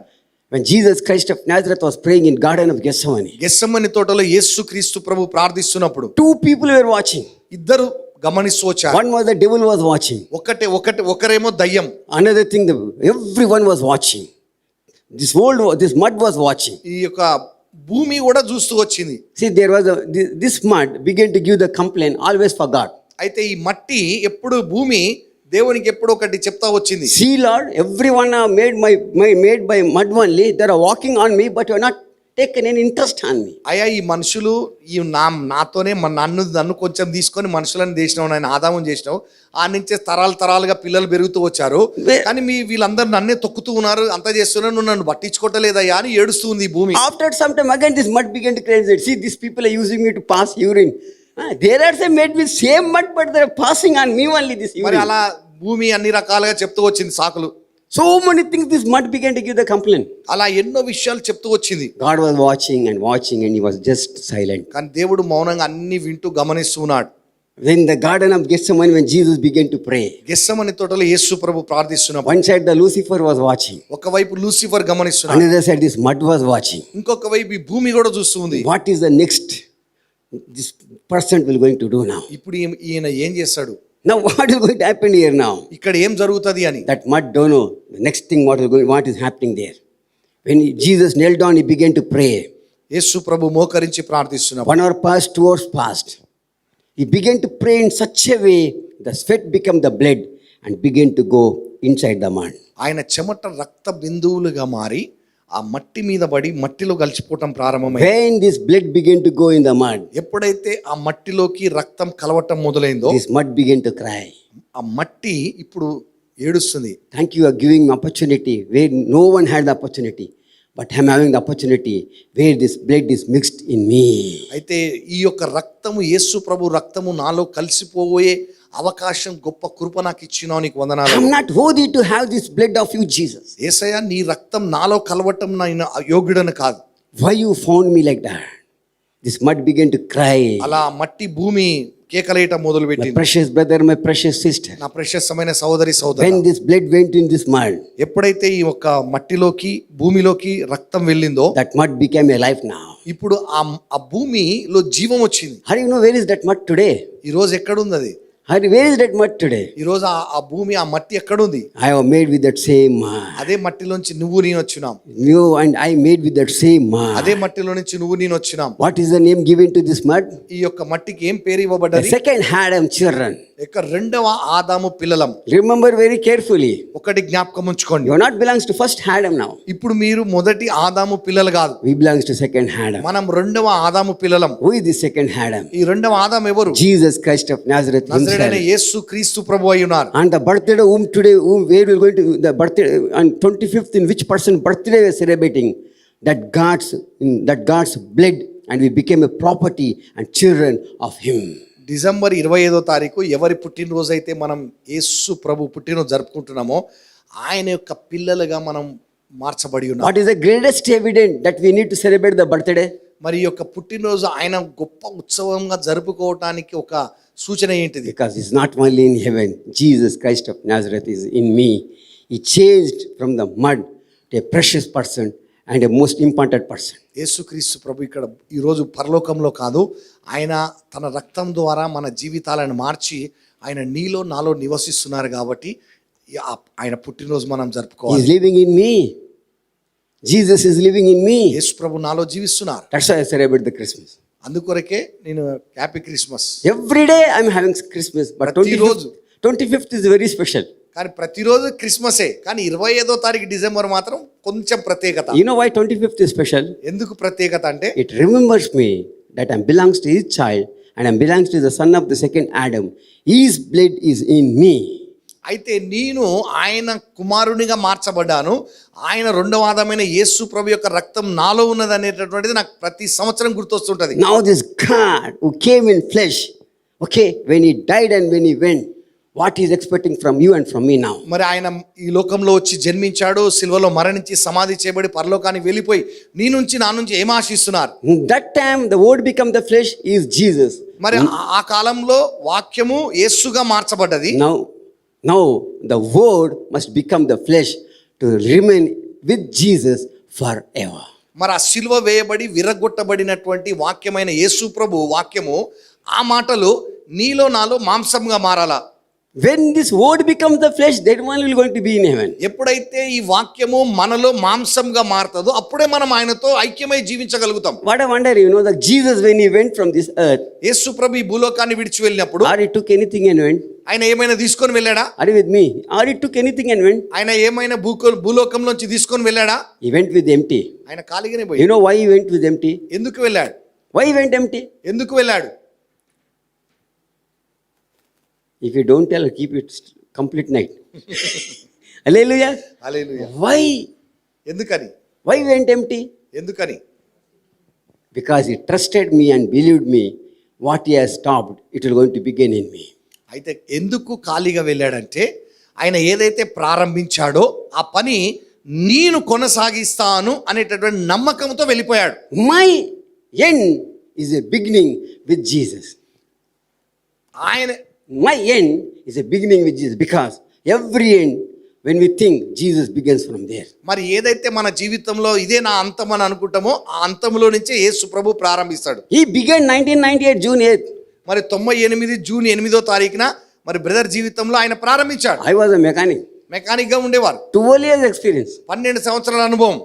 When Jesus Christ of Nazareth was praying in Garden of Gethsemane, గెత్సెమని తోటలో యేసు క్రీస్తు ప్రభు ప్రార్థిస్తున్నప్పుడు 2 people were watching. ఇద్దరు గమనిస్తూ వచ్చారు. One was the devil was watching. ఒకరేమో దయ్యం. Another thing, everyone was watching. This mud was watching. ఈ యొక్క భూమి కూడా చూస్తూ వచ్చింది. See, there was this mud began to give the complaint always for God. అయితే ఈ మట్టి ఎప్పుడు భూమి దేవునికి ఎప్పుడు ఒకటి చెప్తా వచ్చింది. See Lord, everyone are made by mud only. They are walking on me, but you are not taken any interest on me. అయ్యా, ఈ మనుషులు ఈ నాతోనే నన్ను కొంచెం తీసుకొని మనుషులను చేసినావు, నేను ఆదాము చేసినావు. ఆ నుంచే తరాలుగా పిల్లలు పెరుగుతూ వచ్చారు. కానీ వీళ్ళందరూ నన్నే తొక్కుతూ ఉన్నారు, అంతా చేస్తున్నారు, నువ్వు నన్ను పట్టించుకోవట్లేదయ్యా అని ఏడుస్తుంది ఈ భూమి. After some time again this mud began to cleanse it. See, these people are using me to pass urine. They are also made with same mud, but they are passing on me only this urine. మరి అలా భూమి అన్ని రకాలుగా చెప్తూ వచ్చింది సాకులు. So many things this mud began to give the complaint. అలా ఎన్నో విషయాలు చెప్తూ వచ్చింది. God was watching and he was just silent. కానీ దేవుడు మౌనంగా అన్ని వింటూ గమనిస్తున్నాడు. When the Garden of Gethsemane, when Jesus began to pray, గెత్సెమని తోటలో యేసు ప్రభు ప్రార్థిస్తున్నప్పుడు one side the Lucifer was watching, ఒకవైపు Lucifer గమనిస్తున్నాడు, another side this mud was watching. ఇంకొక వైపు ఈ భూమి కూడా చూస్తుంది. What is the next this person will going to do now? ఇప్పుడు ఈయన ఏం చేస్తాడు, Now what is going to happen here now? ఇక్కడ ఏం జరుగుతుంది అని. That mud don't know the next thing what is happening there. When Jesus knelt down, he began to pray. యేసు ప్రభు మోకరించి ప్రార్థిస్తున్నప్పుడు 1 hour passed, 2 hours passed. He began to pray in such a way the sweat became the blood and began to go inside the mud. ఆయన చెమట రక్త బిందువులుగా మారి ఆ మట్టి మీద పడి మట్టిలో కలిసిపోవటం ప్రారంభమైంది. When this blood began to go in the mud, ఎప్పుడైతే ఆ మట్టిలోకి రక్తం కలవటం మొదలైందో this mud began to cry. ఆ మట్టి ఇప్పుడు ఏడుస్తుంది. Thank you for giving me opportunity where no one had the opportunity. But I'm having the opportunity where this blood is mixed in me. అయితే ఈ యొక్క రక్తము, యేసు ప్రభు రక్తము నాలో కలిసిపోయే అవకాశం, గొప్ప కృప నాకు ఇచ్చినావు, నీకు వందనాలు. I'm not worthy to have this blood of you, Jesus. యేసయ్య, నీ రక్తం నాలో కలవటం నేను యోగ్యుడని కాదు. Why you found me like that? This mud began to cry. అలా మట్టి భూమి కేకలేయటం మొదలు My పెట్టింది. precious brother, my precious sister. నా ప్రశస్తమైన సోదరి When సోదరు, this blood went in this mud, ఎప్పుడైతే ఈ యొక్క మట్టిలోకి, భూమిలోకి రక్తం వెళ్ళిందో, that mud became alive now. ఇప్పుడు ఆ భూమిలో జీవం వచ్చింది. How do you know where is that mud today? ఈ రోజు ఎక్కడుంది అది? Where is that mud today? ఈ రోజు ఆ భూమి, ఆ మట్టి ఎక్కడుంది? I have made with that same mud. అదే మట్టిలోంచి నువ్వు నేను వచ్చినాం. You and I made with that same mud. అదే మట్టిలో నుంచి నువ్వు నేను వచ్చినాం. What is the name given to this mud? ఈ యొక్క మట్టికి ఏం పేరు The ఇవ్వబడ్డది? second Adam children. యొక్క రెండవ ఆదాము పిల్లలం. Remember very carefully. ఒకటి జ్ఞాపకం ఉంచుకోండి, You are not belongs to first Adam now. ఇప్పుడు మీరు మొదటి ఆదాము పిల్లలు కాదు, We belongs to second Adam. మనం రెండవ ఆదాము పిల్లలం. Who is the second Adam? ఈ రెండవ ఆదాం ఎవరు? Jesus Christ of Nazareth నజరేయుడైన himself. యేసు క్రీస్తు ప్రభు అయి ఉన్నారు. And the birthday whom today, where we are going to, the birthday, on 25th, in which person birthday we are celebrating, that God's blood, and we became a property and children of him. December 25వ తారీఖు ఎవరి పుట్టినరోజు అయితే మనం యేసు ప్రభు పుట్టినరోజు జరుపుకుంటున్నామో, ఆయన యొక్క పిల్లలుగా మనం మార్చబడి ఉన్నాం. What is the greatest evidence that we need to celebrate the birthday? మరి ఈ యొక్క పుట్టినరోజు ఆయన గొప్ప ఉత్సవంగా జరుపుకోవటానికి ఒక సూచన ఏంటిది? Because it's not only in heaven. Jesus Christ of Nazareth is in me. He changed from the mud to a precious person and a most important person. యేసుక్రీస్తు ప్రభు ఇక్కడ ఈరోజు పరలోకంలో కాదు, ఆయన తన రక్తం ద్వారా మన జీవితాలను మార్చి ఆయన నీలో నాలో నివసిస్తున్నారు. కాబట్టి ఆయన పుట్టినరోజు మనం He జరుపుకోవాలి. is living in me. Jesus is living in me. యేసు ప్రభు నాలో జీవిస్తున్నారు. That's why I celebrate the Christmas. అందుకొరకే నేను happy Christmas. Every day I'm having Christmas, but ప్రతిరోజు. 25th is very special. కానీ ప్రతిరోజు క్రిస్మసే, కానీ 25వ తారీఖు డిసెంబర్ మాత్రం కొంచెం ప్రత్యేకత. You know why 25th is special? ఎందుకు ప్రత్యేకత అంటే, It remembers me that I belongs to his child and I belongs to the son of the second Adam. His blood is in me. అయితే నేను ఆయన కుమారునిగా మార్చబడ్డాను, ఆయన రెండవ ఆదామైన యేసు ప్రభు యొక్క రక్తం నాలో ఉన్నది అనేటటువంటిది నాకు ప్రతి సంవత్సరం గుర్తొస్తుంటది. Now this God who came in flesh, okay, when he died and when he went, what he is expecting from you and from me now? మరి ఆయన ఈ లోకంలో వచ్చి జన్మించాడు, సిలువలో మరణించి సమాధి చేయబడి పరలోకానికి వెళ్ళిపోయి నీ నుంచి నా నుంచి ఏం ఆశిస్తున్నారు? That time the word become the flesh is Jesus. మరి ఆ కాలంలో వాక్యము యేసుగా మార్చబడ్డది. Now the word must become the flesh to remain with Jesus forever. మరి ఆ సిలువ వేయబడి విరగొట్టబడినటువంటి వాక్యమైన యేసు ప్రభు వాక్యము, ఆ మాటలు నీలో నాలో మాంసంగా మారాలా. When this word becomes the flesh, that one will going to be in heaven. ఎప్పుడైతే ఈ వాక్యము మనలో మాంసంగా మారుతుందో అప్పుడే మనం ఆయనతో ఐక్యమై జీవించగలుగుతాం. What a wonder, that Jesus, when he went from this earth, యేసు ప్రభు ఈ భూలోకాన్ని విడిచి వెళ్ళినప్పుడు or he took anything and went? ఆయన ఏమైనా తీసుకొని వెళ్ళాడా? Are you with me? Or he took anything and went? ఆయన ఏమైనా భూలోకంలోంచి తీసుకొని వెళ్ళాడా? He went with empty. ఆయన ఖాళీగానే పోయి. You know why he went with empty? ఎందుకు వెళ్ళాడు? Why he went empty? ఎందుకు వెళ్ళాడు? If you don't tell, I'll keep it complete night. Hallelujah. Hallelujah. Why? ఎందుకని? Why he went empty? ఎందుకని? Because he trusted me and believed me. What he has stopped, it will going to begin in me. అయితే ఎందుకు ఖాళీగా వెళ్ళాడంటే, ఆయన ఏదైతే ప్రారంభించాడో ఆ పని నేను కొనసాగిస్తాను అనేటటువంటి నమ్మకంతో వెళ్ళిపోయాడు. My end is a beginning with Jesus. My end is a beginning with Jesus, because every end, when we think, Jesus begins from there. మరి ఏదైతే మన జీవితంలో ఇదే నా అంతం అని అనుకుంటామో ఆ అంతంలో నుంచే యేసు ప్రభు ప్రారంభిస్తాడు. He began 1998 June 8th. మరి 98 జూన్ 8వ తారీఖున మరి బ్రదర్ జీవితంలో ఆయన ప్రారంభించాడు. I was a mechanic. Mechanic గా ఉండేవారు. 12 years experience. 12 సంవత్సరాల అనుభవం.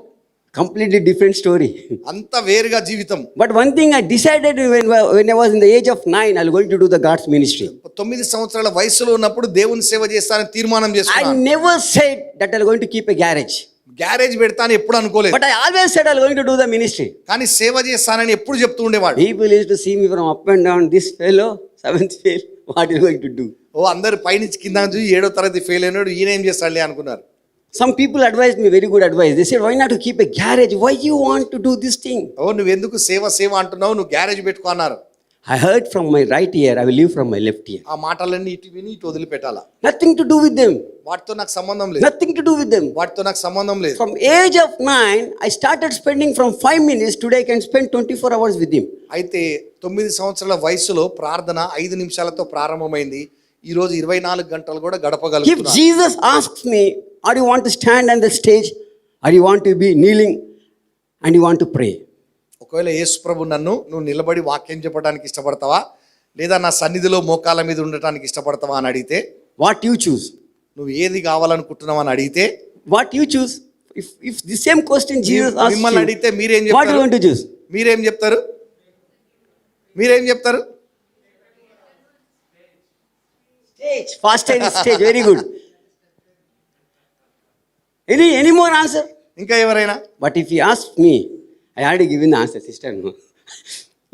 Completely different story. అంత వేరుగా జీవితం. But one thing I decided when I was in the age of 9, I was going to do the God's ministry. 9 సంవత్సరాల వయసులో ఉన్నప్పుడు దేవుని సేవ చేస్తానని తీర్మానం I చేసుకున్నాను. never said that I was going to keep a garage. Garage పెడతాను ఎప్పుడు అనుకోలేదు. But I always said I was going to do the ministry. కానీ సేవ చేస్తానని ఎప్పుడు చెప్తూ ఉండేవాడు. People used to see me from up and down. This fellow, seventh fail, what is going to do? ఓ అందరు పైనుంచి కింద చూసి 7వ తరగతి ఫెయిల్ అయినాడు, ఈయన ఏం చేస్తాడులే అనుకున్నారు. Some people advised me very good advice. They said, why not to keep a garage? Why you want to do this thing? ఓ నువ్వు ఎందుకు సేవ అంటున్నావు, నువ్వు గ్యారేజ్ పెట్టుకో అన్నారు. I heard from my right ear, I will leave from my left ear. ఆ మాటలన్నీ ఇటు విని ఇటు వదిలిపెట్టాలా. Nothing to do with them. వాటితో నాకు సంబంధం లేదు. Nothing to do with them. వాటితో నాకు సంబంధం లేదు. From age of 9, I started spending from 5 minutes. Today I can spend 24 hours with him. అయితే 9 సంవత్సరాల వయసులో ప్రార్థన 5 నిమిషాలతో ప్రారంభమైంది. ఈ రోజు 24 గంటలు కూడా If గడపగలుగుతున్నా. Jesus asks me, or you want to stand on the stage, or you want to be kneeling, and you want to pray, ఒకవేళ యేసు ప్రభు నువ్వు నిలబడి వాక్యం చెప్పడానికి ఇష్టపడతావా, లేదా నా సన్నిధిలో మోకాల మీద ఉండటానికి ఇష్టపడతావా అని అడిగితే, what you choose? నువ్వు ఏది కావాలనుకుంటున్నావు అని అడిగితే, What you choose? If the same question Jesus asks మిమ్మల్ని అడిగితే you, మీరేం what do you చెప్తారు? want to choose? మీరేం చెప్తారు? మీరేం చెప్తారు? Stage. Faster is stage. Very good. Any more answer? ఇంకా ఎవరైనా? But if he asks me, I already given the answer, sister. No.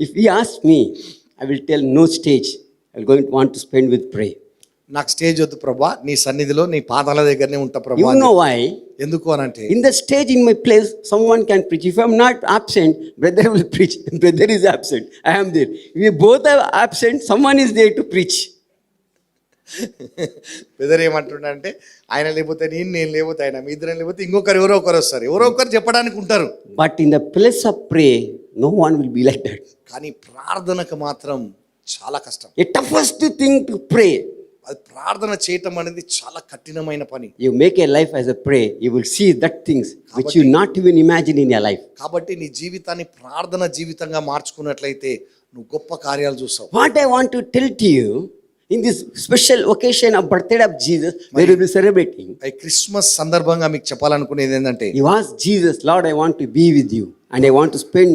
If he asks me, I will tell no stage. I will going to want to spend with pray. నాకు stage వద్దు ప్రభా, నీ సన్నిధిలో నీ పాదాల దగ్గరనే ఉంటా ప్రభా. You know why? ఎందుకు అని అంటే, In the stage in my place, someone can preach. If I am not absent, brother will preach. Brother is absent. I am there. If we both are absent, someone is there to preach. బెదర్ ఏమంటుండంటే, ఆయన లేకపోతే నేను లేకపోతే ఆయన, మీ ఇద్దరం లేకపోతే ఇంకొకరు ఎవరో ఒకరు వస్తారు, ఎవరో ఒకరు చెప్పడానికి ఉంటారు. But in the place of prayer, no one will be like that. కానీ ప్రార్థనకు మాత్రం చాలా కష్టం. A toughest thing to pray. అది ప్రార్థన చేయటం అనేది చాలా కఠినమైన పని. You make a life as a prayer, you will see that things which you not even imagine in your life. కాబట్టి నీ జీవితాన్ని ప్రార్థన జీవితంగా మార్చుకున్నట్లయితే నువ్వు గొప్ప కార్యాలు చూస్తావు. What I want to tell to you in this special occasion of birthday of Jesus, where we will be celebrating. ఈ క్రిస్మస్ సందర్భంగా మీకు చెప్పాలనుకునేది ఏంటంటే, You ask Jesus, Lord, I want to be with you, and I want to spend,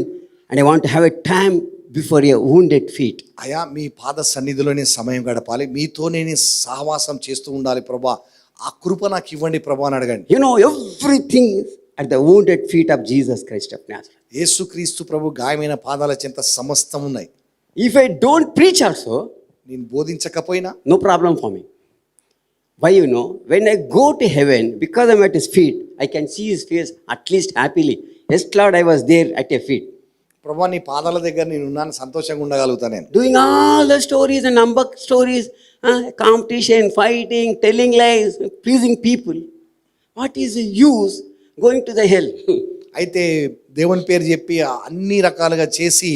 and I want to have a time before your wounded feet. అయా మీ పాద సన్నిధిలోనే సమయం గడపాలి, మీతోనే సహవాసం చేస్తూ ఉండాలి ప్రభా, ఆ కృప నాకు ఇవ్వండి ప్రభా అని అడగండి. You know, everything is at the wounded feet of Jesus Christ of Nazareth. యేసుక్రీస్తు ప్రభు గాయమైన పాదాల చెంత సమస్తం ఉన్నాయి. If I don't preach also, నేను బోధించకపోయినా no problem for me. Why you know? When I go to heaven, because I'm at his feet, I can see his face at least happily. Yes, Lord, I was there at your feet. ప్రభా నీ పాదాల దగ్గర నేను ఉన్నాను, సంతోషంగా ఉండగలుగుతా నేను. Doing all the stories and number stories, competition, fighting, telling lies, pleasing people. What is the use going to the hell? అయితే దేవుని పేరు చెప్పి అన్ని రకాలుగా చేసి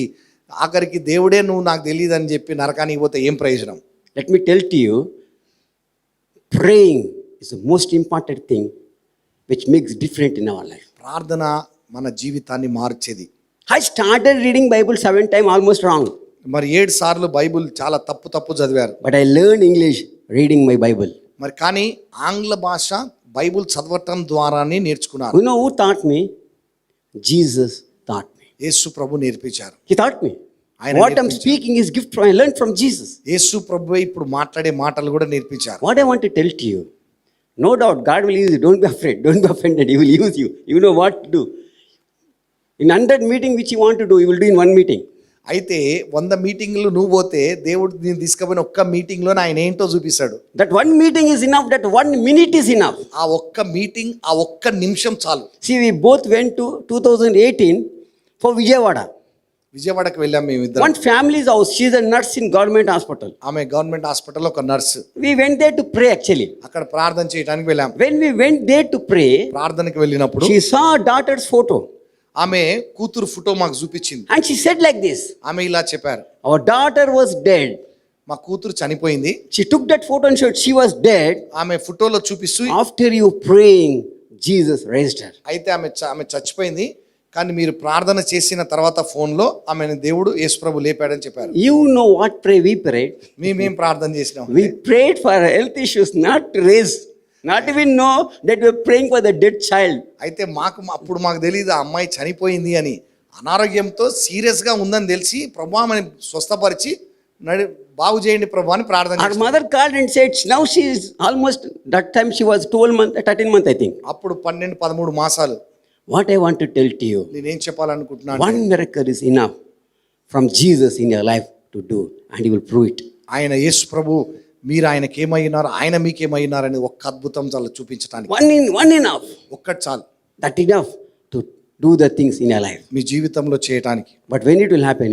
ఆఖరికి దేవుడే నువ్వు నాకు తెలియదు అని చెప్పి నరకానికి పోతే ఏం ప్రయోజనం? Let me tell to you, praying is the most important thing which makes different in our life. ప్రార్థన మన జీవితాన్ని మార్చేది. I started reading Bible 7 times, almost wrong. మరి 7 సార్లు బైబుల్ చాలా తప్పు చదివారు. But I learned English reading my Bible. మరి కానీ ఆంగ్ల భాష బైబుల్ చదవటం ద్వారానే నేర్చుకున్నారు. You know who taught me? Jesus taught me. యేసు ప్రభు నేర్పించారు. He taught me. ఆయన What I'm నేర్పించారు. speaking is gift from, I learned from Jesus. యేసు ప్రభువే ఇప్పుడు మాట్లాడే మాటలు కూడా నేర్పించారు. What I want to tell to you, no doubt God will use you. Don't be afraid. Don't be offended. He will use you. You know what to do. In 100 meeting which you want to do, you will do in 1 meeting. అయితే 100 మీటింగ్లు నువ్వు పోతే దేవుడు నేను తీసుకుపోయిన ఒక్క మీటింగ్లో ఆయన ఏంటో చూపిస్తాడు. That 1 meeting is enough. That 1 minute is enough. ఆ ఒక్క మీటింగ్, ఆ ఒక్క నిమిషం చాలు. See, we both went to 2018 for Vijayawada. విజయవాడకు వెళ్ళాం మేము ఇద్దరం. One family's house. She is a nurse in government hospital. ఆమె గవర్నమెంట్ హాస్పిటల్లో ఒక nurse. We went there to pray actually. అక్కడ ప్రార్థన చేయడానికి వెళ్ళాం. When we went there to pray, ప్రార్థనకి వెళ్ళినప్పుడు she saw her daughter's photo. ఆమె కూతురు ఫోటో మాకు చూపించింది. And she said like this, ఆమె ఇలా చెప్పారు, our daughter was dead. మా కూతురు చనిపోయింది. She took that photo and said she was dead. ఆమె ఫోటోలో చూపిస్తూ, After you praying, Jesus raised her. అయితే ఆమె చచ్చిపోయింది, కానీ మీరు ప్రార్థన చేసిన తర్వాత ఫోన్లో ఆమెను దేవుడు యేసుప్రభు లేపాడని చెప్పారు. You know what pray we prayed? మేమేం ప్రార్థన చేసినాం? We prayed for health issues, not to raise. Not even know that we are praying for the dead child. అయితే అప్పుడు మాకు తెలియదు ఆ అమ్మాయి చనిపోయింది అని. అనారోగ్యంతో సీరియస్గా ఉందని తెలిసి ప్రభు ఆమెను స్వస్థపరిచి బాగు చేయండి ప్రభు అని ప్రార్థన Our చేసినాం. mother called and said, now she is almost, that time she was 12 months, 13 months I think. అప్పుడు 12-13 మాసాలు. What I want to tell to you, నేనేం చెప్పాలనుకుంటున్నాను, one miracle is enough from Jesus in your life to do, and He will prove it. ఆయన యేసు ప్రభు మీరు ఆయనకి ఏమై ఉన్నారు, ఆయన మీకేమై ఉన్నారని ఒక్క అద్భుతం చాలా చూపించడానికి One enough. ఒక్కటి చాలు That enough to do the things in your life. మీ జీవితంలో చేయటానికి. But when it will happen,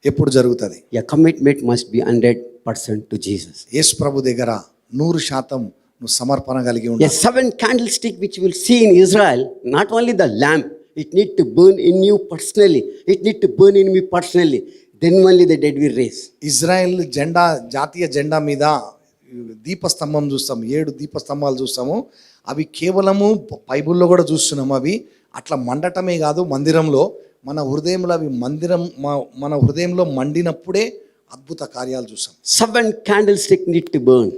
ఎప్పుడు జరుగుతుంది? your commitment must be 100% to Jesus. యేసు ప్రభు దగ్గర 100% నువ్వు సమర్పణ కలిగి A ఉండాలి. 7 candlestick which you will see in Israel, not only the lamp, it need to burn in you personally. It need to burn in me personally. Then only the dead will raise. Israel జెండా, జాతీయ జెండా మీద దీపస్తంభం చూస్తాం, 7 దీపస్తంభాలు చూస్తాము. అవి కేవలము బైబిల్లో కూడా చూస్తున్నాము. అవి అట్లా మండటమే కాదు, మందిరంలో మన హృదయంలో అవి మన హృదయంలో మండినప్పుడే అద్భుత కార్యాలు చూస్తాం. 7 candlestick need to burn.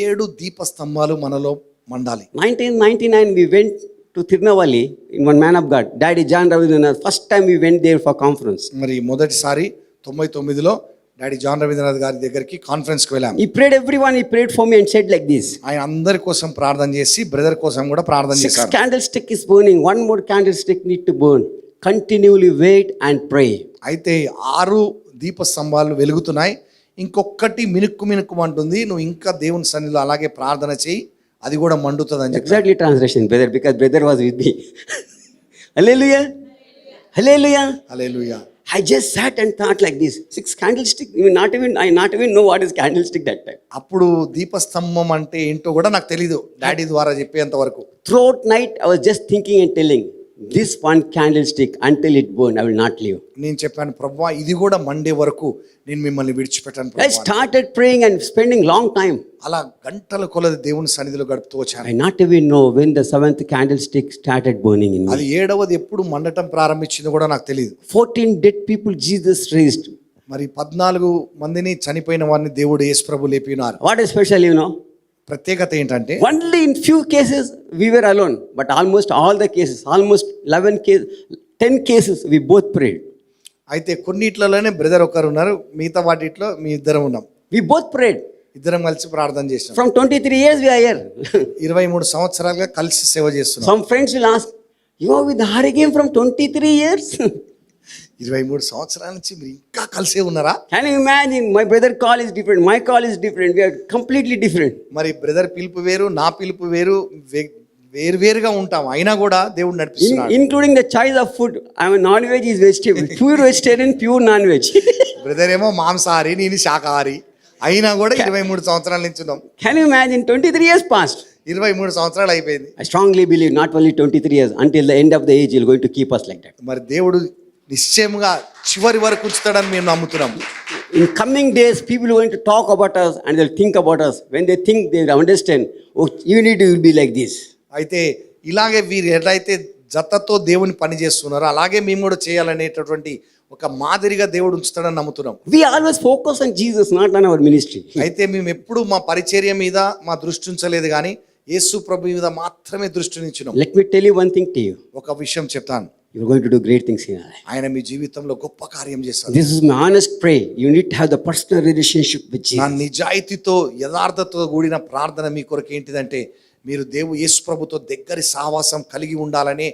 7 దీపస్తంభాలు మనలో మండాలి. 1999 we went to Tirunelveli in one man of God, Daddy John Ravindranatha. First time we went there for conference. మరి మొదటిసారి 99లో డాడీ జాన్ రవీంద్రనాథ్ గారి దగ్గరికి కాన్ఫరెన్స్కి వెళ్ళాము. He prayed everyone, he prayed for me and said like this. ఆయన అందరి కోసం ప్రార్థన చేసి బ్రదర్ కోసం కూడా ప్రార్థన 6 చేశారు. candlestick is burning, 1 more candlestick need to burn. Continually wait and pray. అయితే 6 దీపస్తంభాలు వెలుగుతున్నాయి, ఇంకొకటి మినుక్కు నువ్వు ఇంకా దేవుని సన్నిధిలో అలాగే ప్రార్థన చేయి, అది కూడా మండుతుంది అని చెప్పి. Exactly translation, brother, because brother was with me. Hallelujah. Hallelujah. Hallelujah. I just sat and thought like this. 6 candlestick, I not even know what is candlestick that time. అప్పుడు దీపస్తంభం అంటే ఏంటో కూడా నాకు తెలీదు, డాడీ ద్వారా చెప్పేంత వరకు. Throughout night I was just thinking and telling, this one candlestick until it burn I will not leave. నేను చెప్పాను, ప్రభువా ఇది కూడా మండే వరకు నేను మిమ్మల్ని విడిచిపెట్టాను I ప్రభువా. started praying and spending long time. అలా గంటల కొలది దేవుని సన్నిధిలో గడుపుతూ వచ్చాను. I not even know when the 7th candlestick started burning in అది me. 7వది ఎప్పుడు మండటం ప్రారంభించిందో కూడా నాకు తెలియదు. 14 dead people Jesus raised. మరి 14 మందిని చనిపోయిన వారిని దేవుడు యేసు ప్రభు లేపినారు. What is special, ప్రత్యేకత ఏంటంటే only in few cases we were alone, but almost all the cases, almost 11 cases, 10 cases we both prayed. అయితే కొన్నిట్లలోనే బ్రదర్ ఒకరు ఉన్నారు, మిగతా వాటిట్లో మీ ఇద్దరం ఉన్నాం. We both prayed. ఇద్దరం కలిసి ప్రార్థన చేసాం. From 23 years we are here. 23 సంవత్సరాలుగా కలిసి సేవ చేస్తున్నాం. Some friends will ask, you are with Harigam from 23 years? 23 సంవత్సరాల నుంచి మీరు ఇంకా కలిసే ఉన్నారా? Can you imagine? My brother call is different, my call is different, we are completely different. మరి బ్రదర్ పిలుపు వేరు, నా పిలుపు వేరు, వేరువేరుగా ఉంటాం, అయినా కూడా దేవుడు నడిపిస్తున్నాడు. Including the choice of food, I am a non-veg is vegetable, pure vegetarian, pure non-veg. Brother ఏమో మాంసాహారి, నేను శాకాహారి, అయినా కూడా 23 సంవత్సరాల నుంచి ఉన్నాం. Can you imagine? 23 years passed. 23 సంవత్సరాలు అయిపోయింది. I strongly believe not only 23 years, until the end of the age he is going to keep us like that. మరి దేవుడు నిశ్చయముగా చివరి వరకు ఉంచుతాడని మేము నమ్ముతున్నాం. In coming days people are going to talk about us and they'll think about us. When they think, they will understand, oh, you need to be like this. అయితే ఇలాగే వీరు ఎట్లయితే జతతో దేవుని పని చేస్తున్నారో అలాగే మేము కూడా చేయాలనేటటువంటి ఒక మాదిరిగా దేవుడు ఉంచుతాడని నమ్ముతున్నాం. We always focus on Jesus, not on our ministry. అయితే మేము ఎప్పుడు మా పరిచర్య మీద మా దృష్టి ఉంచలేదు, కానీ యేసు ప్రభు మీద మాత్రమే దృష్టి ఉంచినాం. Let me tell you one thing to you. ఒక విషయం చెప్తాను, You are going to do great things in your life. ఆయన మీ జీవితంలో గొప్ప కార్యం చేస్తాడు. This is my honest prayer. You need to have the personal relationship with నా Jesus. నిజాయితీతో యథార్థతో కూడిన ప్రార్థన మీ కొరకు ఏంటిదంటే, మీరు యేసు ప్రభుతో దగ్గరి సహవాసం కలిగి ఉండాలనే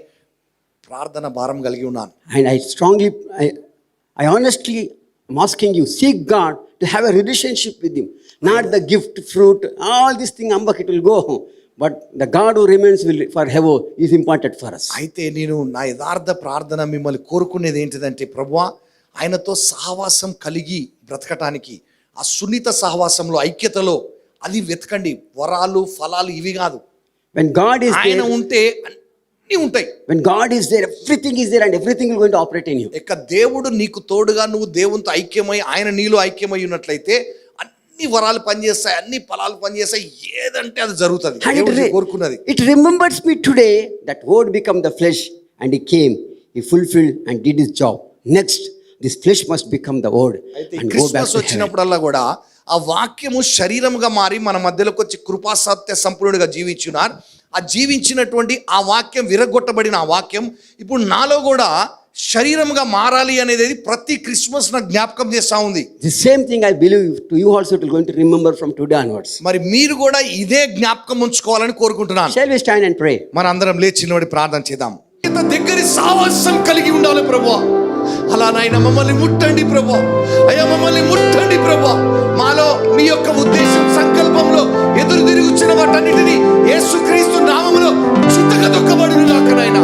ప్రార్థన భారం కలిగి ఉన్నాను. And I honestly am asking you, seek God to have a relationship with Him. Not the gift, fruit, all this thing, ambak, it will go. But the God who remains forever is important for us. అయితే నేను నా యథార్థ ప్రార్థన మిమ్మల్ని కోరుకునేది ఏంటిదంటే, ప్రభువా ఆయనతో సహవాసం కలిగి బ్రతకటానికి, ఆ సున్నిత సహవాసంలో ఐక్యతలో అది వెతకండి. వరాలు ఫలాలు ఇవి కాదు. When God is ఆయన there, ఉంటే అన్నీ ఉంటాయి. when God is there, everything is there and everything will going to operate in you. ఇక దేవుడు నీకు తోడుగా, నువ్వు దేవునితో ఐక్యమై ఆయన నీలో ఐక్యమై ఉన్నట్లయితే అన్ని వరాలు పనిచేస్తాయి, అన్ని ఫలాలు పనిచేస్తాయి, ఏదంటే అది జరుగుతుంది. And దేవుడు కోరుకున్నది. it remembers me today that word become the flesh and He came, He fulfilled and did His job. Next, this flesh must become the word అయితే and go back Christmas to heaven. వచ్చినప్పుడల్లా కూడా ఆ వాక్యము శరీరముగా మారి మన మధ్యలోకి వచ్చి కృపా సత్య సంపూర్ణుడిగా జీవించున్నారు. ఆ జీవించినటువంటి ఆ వాక్యం, విరగొట్టబడిన ఆ వాక్యం ఇప్పుడు నాలో కూడా శరీరముగా మారాలి అనేది ప్రతి క్రిస్మస్ నాకు జ్ఞాపకం చేస్తా ఉంది. The same thing I believe to you also it will going to remember from today onwards. మరి మీరు కూడా ఇదే జ్ఞాపకం ఉంచుకోవాలని కోరుకుంటున్నాను. Shall we stand and pray? మన అందరం లేచి నిలబడి ప్రార్థన చేద్దాం. ఇంత దగ్గర సావాసం కలిగి ఉండాలి ప్రభువా. అలా నాయన మమ్మల్ని ముట్టండి ప్రభా. అయ్యా మమ్మల్ని ముట్టండి ప్రభా. మాలో మీ యొక్క ఉద్దేశం సంకల్పంలో ఎదురు తిరుగుచున్న వాటన్నిటిని యేసుక్రీస్తు నామములో చిత్తగా దొక్కబడును గాక నాయన.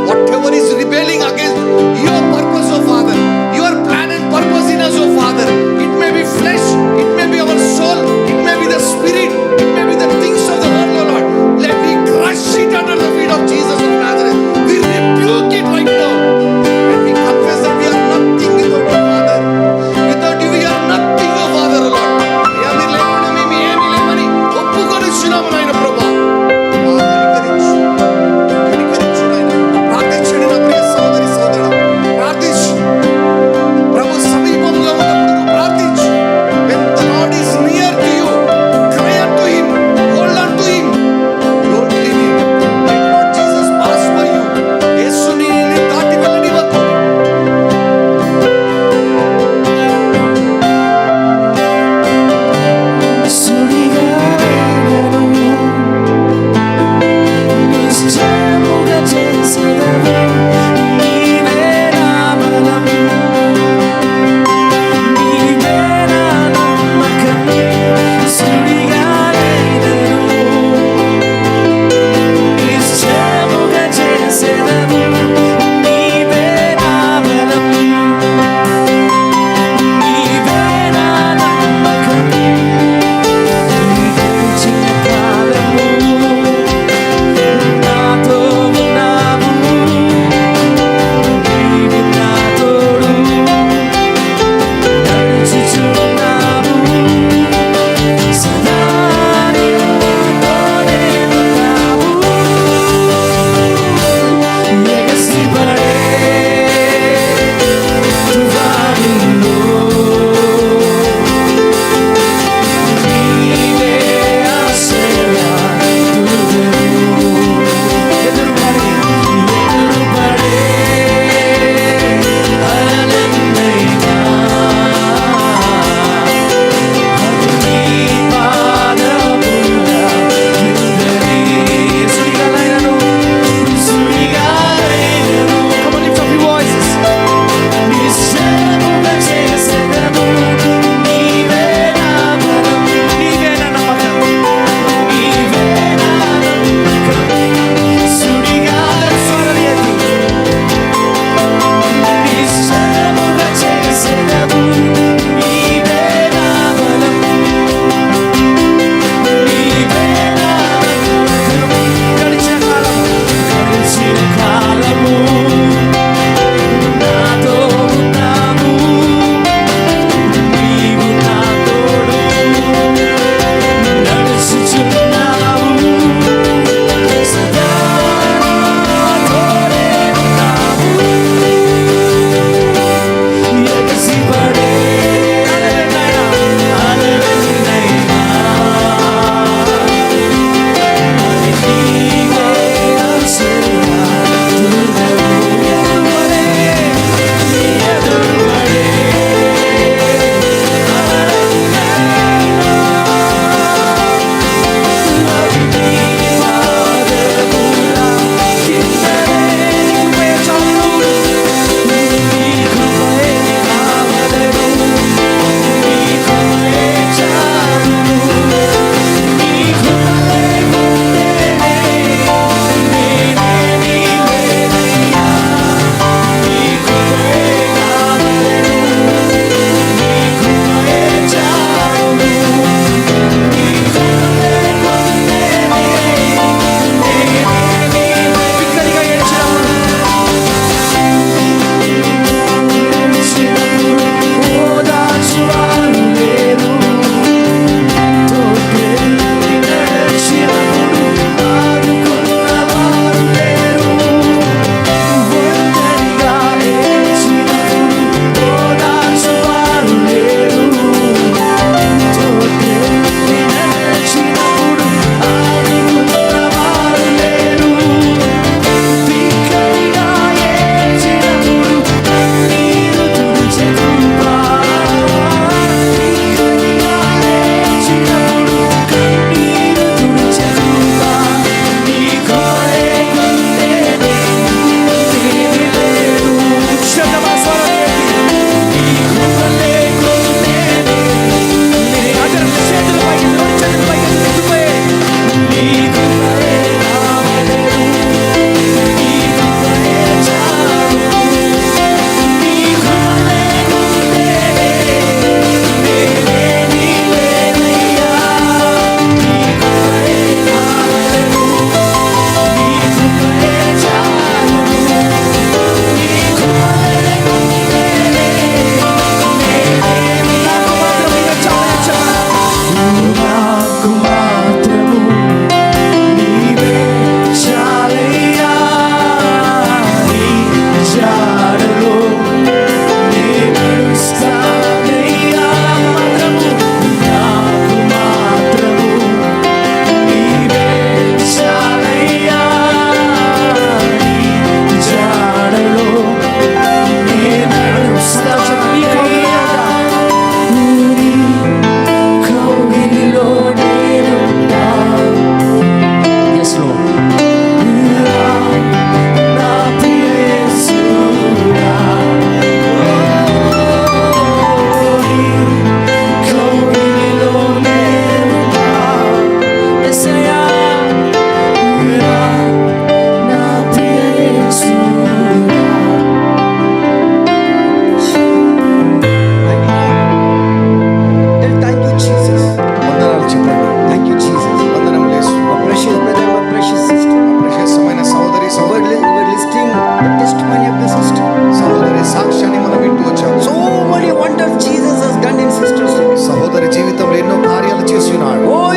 Whatever is rebelling against your purpose, oh Father, your plan and purpose in us, oh Father, it may be flesh, it may be our soul, it may be the spirit, it may be the things of the world, oh Lord. Let me crush it under the feet of Jesus of Nazareth. We rebuke it right now and we confess that we are nothing without you, Father. Without you we are nothing, oh Father, oh Lord. అయ్యా మీరు లేకుండా మేము ఏమీ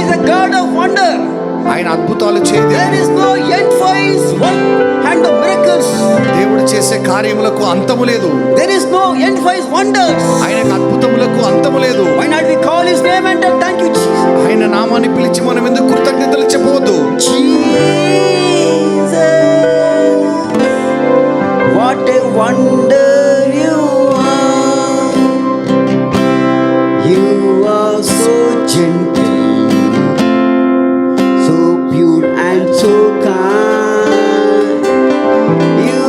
is a God of wonder. ఆయన అద్భుతాలు చేయదు. There is no end for his work and the miracles. దేవుడు చేసే కార్యములకు అంతము లేదు. There is no end for his wonders. ఆయన అద్భుతములకు అంతము లేదు. Why not we call his name and tell thank you Jesus? ఆయన నామాన్ని పిలిచి మనం ఎందుకు కృతజ్ఞతలు చెప్పవద్దు? Jesus, what a wonder you are. You are so gentle, so pure and so kind. You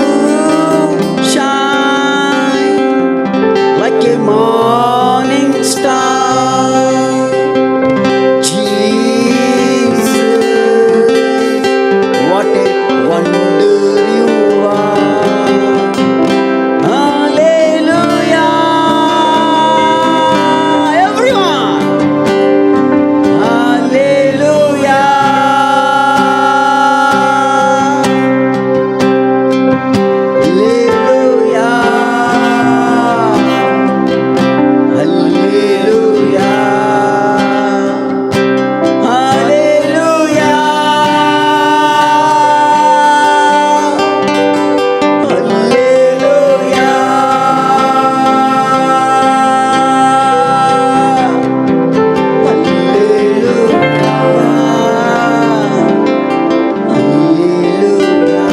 shine like a morning star. Jesus, what a wonder you are. Hallelujah. Everyone. Hallelujah. Hallelujah. Hallelujah.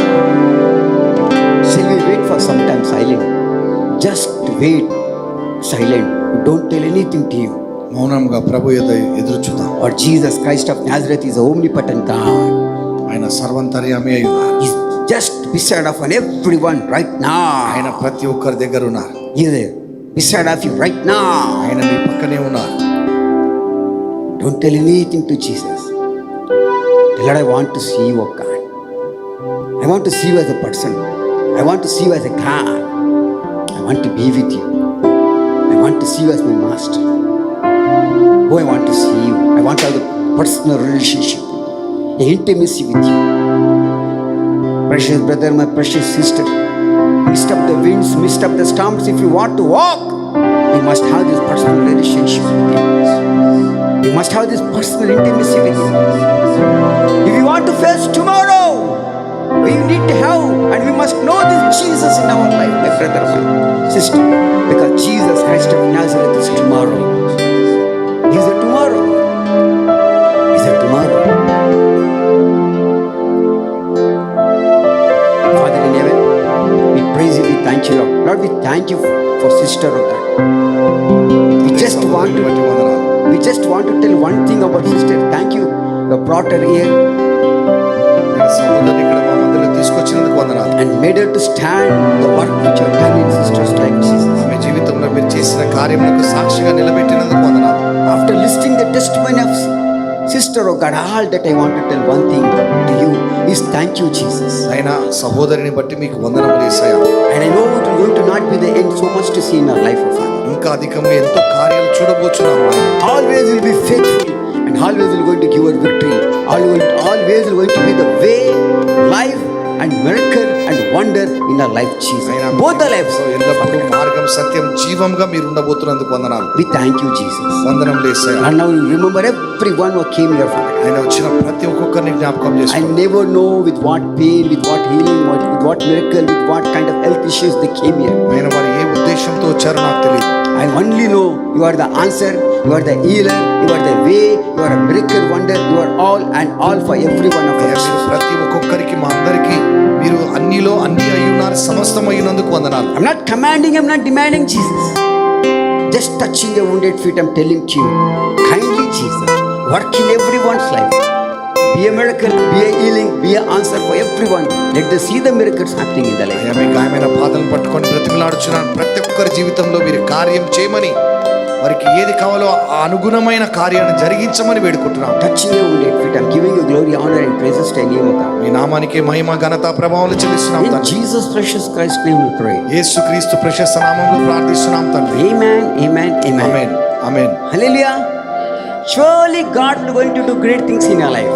Shall we wait for some time silent? Just wait silent. Don't tell anything to you. మౌనంగా ప్రభు ఎదురు చూద్దాం. Or Jesus Christ of Nazareth is omnipotent God. ఆయన సర్వంతర్యామి అయి ఉన్నారు. He's just beside of everyone right ఆయన now. ప్రతి ఒక్కరి దగ్గర ఉన్నారు. He's beside of you right now. ఆయన మీ పక్కనే ఉన్నారు. Don't tell anything to Jesus. Lord, I want to see you, O God. I want to see you as a person. I want to see you as a God. I want to be with you. I want to see you as my master. Oh, I want to see you. I want to have a personal relationship, an intimacy with you. Precious brother, my precious sister, midst of the winds, midst of the storms, if you want to walk, you must have this personal relationship with him. You must have this personal intimacy with him. If you want to face tomorrow, we need to have and we must know this Jesus in our life, my brother, my sister, because Jesus Christ of Nazareth is tomorrow. He is a tomorrow. He is a tomorrow. Father in heaven, we praise you, we thank you, Lord. Lord, we thank you for sister, oh God. We just want to tell one thing about sister. Thank you. You brought her here సహోదరుని ఇక్కడ మా మధ్యలో తీసుకొచ్చినందుకు వందనాలు. and made her to stand the work which you have done in sister's life, Jesus. ఆమె జీవితంలో మీరు చేసిన కార్యములకు సాక్షిగా నిలబెట్టినందుకు వందనాలు. After listening the testimony of sister, oh God, all that I want to tell one thing to you is thank you, Jesus. అయినా సహోదరిని బట్టి మీకు వందనములు యేసయ్యా. And I know it is going to not be the end, so much to see in our life, oh Father. ఇంకా అధికంగా ఎంతో కార్యాలు చూడబోచున్నాము. Always will be faithful and always will going to give her victory. Always will going to be the way, life and miracle and wonder in our life, Jesus. అయినా Both the lives. ఎల్లప్పుడూ మార్గం సత్యం జీవంగా మీరు ఉండబోతున్నందుకు వందనాలు. We thank you, Jesus. వందనములు యేసయ్యా. And now you remember everyone who came here, Father. ఆయన వచ్చిన ప్రతి ఒక్కొక్కరిని జ్ఞాపకం I చేసుకోండి. never know with what pain, with what healing, with what miracle, with what kind of health issues they came here. ఆయన వారు ఏ ఉద్దేశంతో వచ్చారో నాకు తెలియదు. I only know you are the answer, you are the healer, you are the way, you are a miracle wonder, you are all for every one of అయ్యా, us. మీరు ప్రతి ఒక్కొక్కరికి మా అందరికి మీరు అన్నిలో అన్ని అయి ఉన్నారు, సమస్తం అయినందుకు వందనాలు. I'm not commanding, I'm not demanding, Jesus. Just touching your wounded feet, I'm telling to you, kindly, Jesus, work in everyone's life. Be a miracle, be a healing, be an answer for everyone. Let them see the miracles happening in the life. అయ్యా, మీ గాయమైన పాదలను పట్టుకొని బ్రతిమలాడుచున్నాను. ప్రతి ఒక్కరి జీవితంలో మీరు కార్యం చేయమని, వారికి ఏది కావాలో ఆ అనుగుణమైన కార్యాన్ని జరిగించమని వేడుకుంటున్నాం. Touching your wounded feet, I'm giving you glory, honor and praises to your name, O God. మీ నామానికి మహిమ ఘనత ప్రభావాలు చెల్లిస్తున్నాం In తండ్రి. Jesus' precious Christ's name we pray. యేసుక్రీస్తు ప్రశస్త నామములో ప్రార్థిస్తున్నాం తండ్రి. Amen, amen, amen. Amen amen. Hallelujah. Surely God is going to do great things in your life.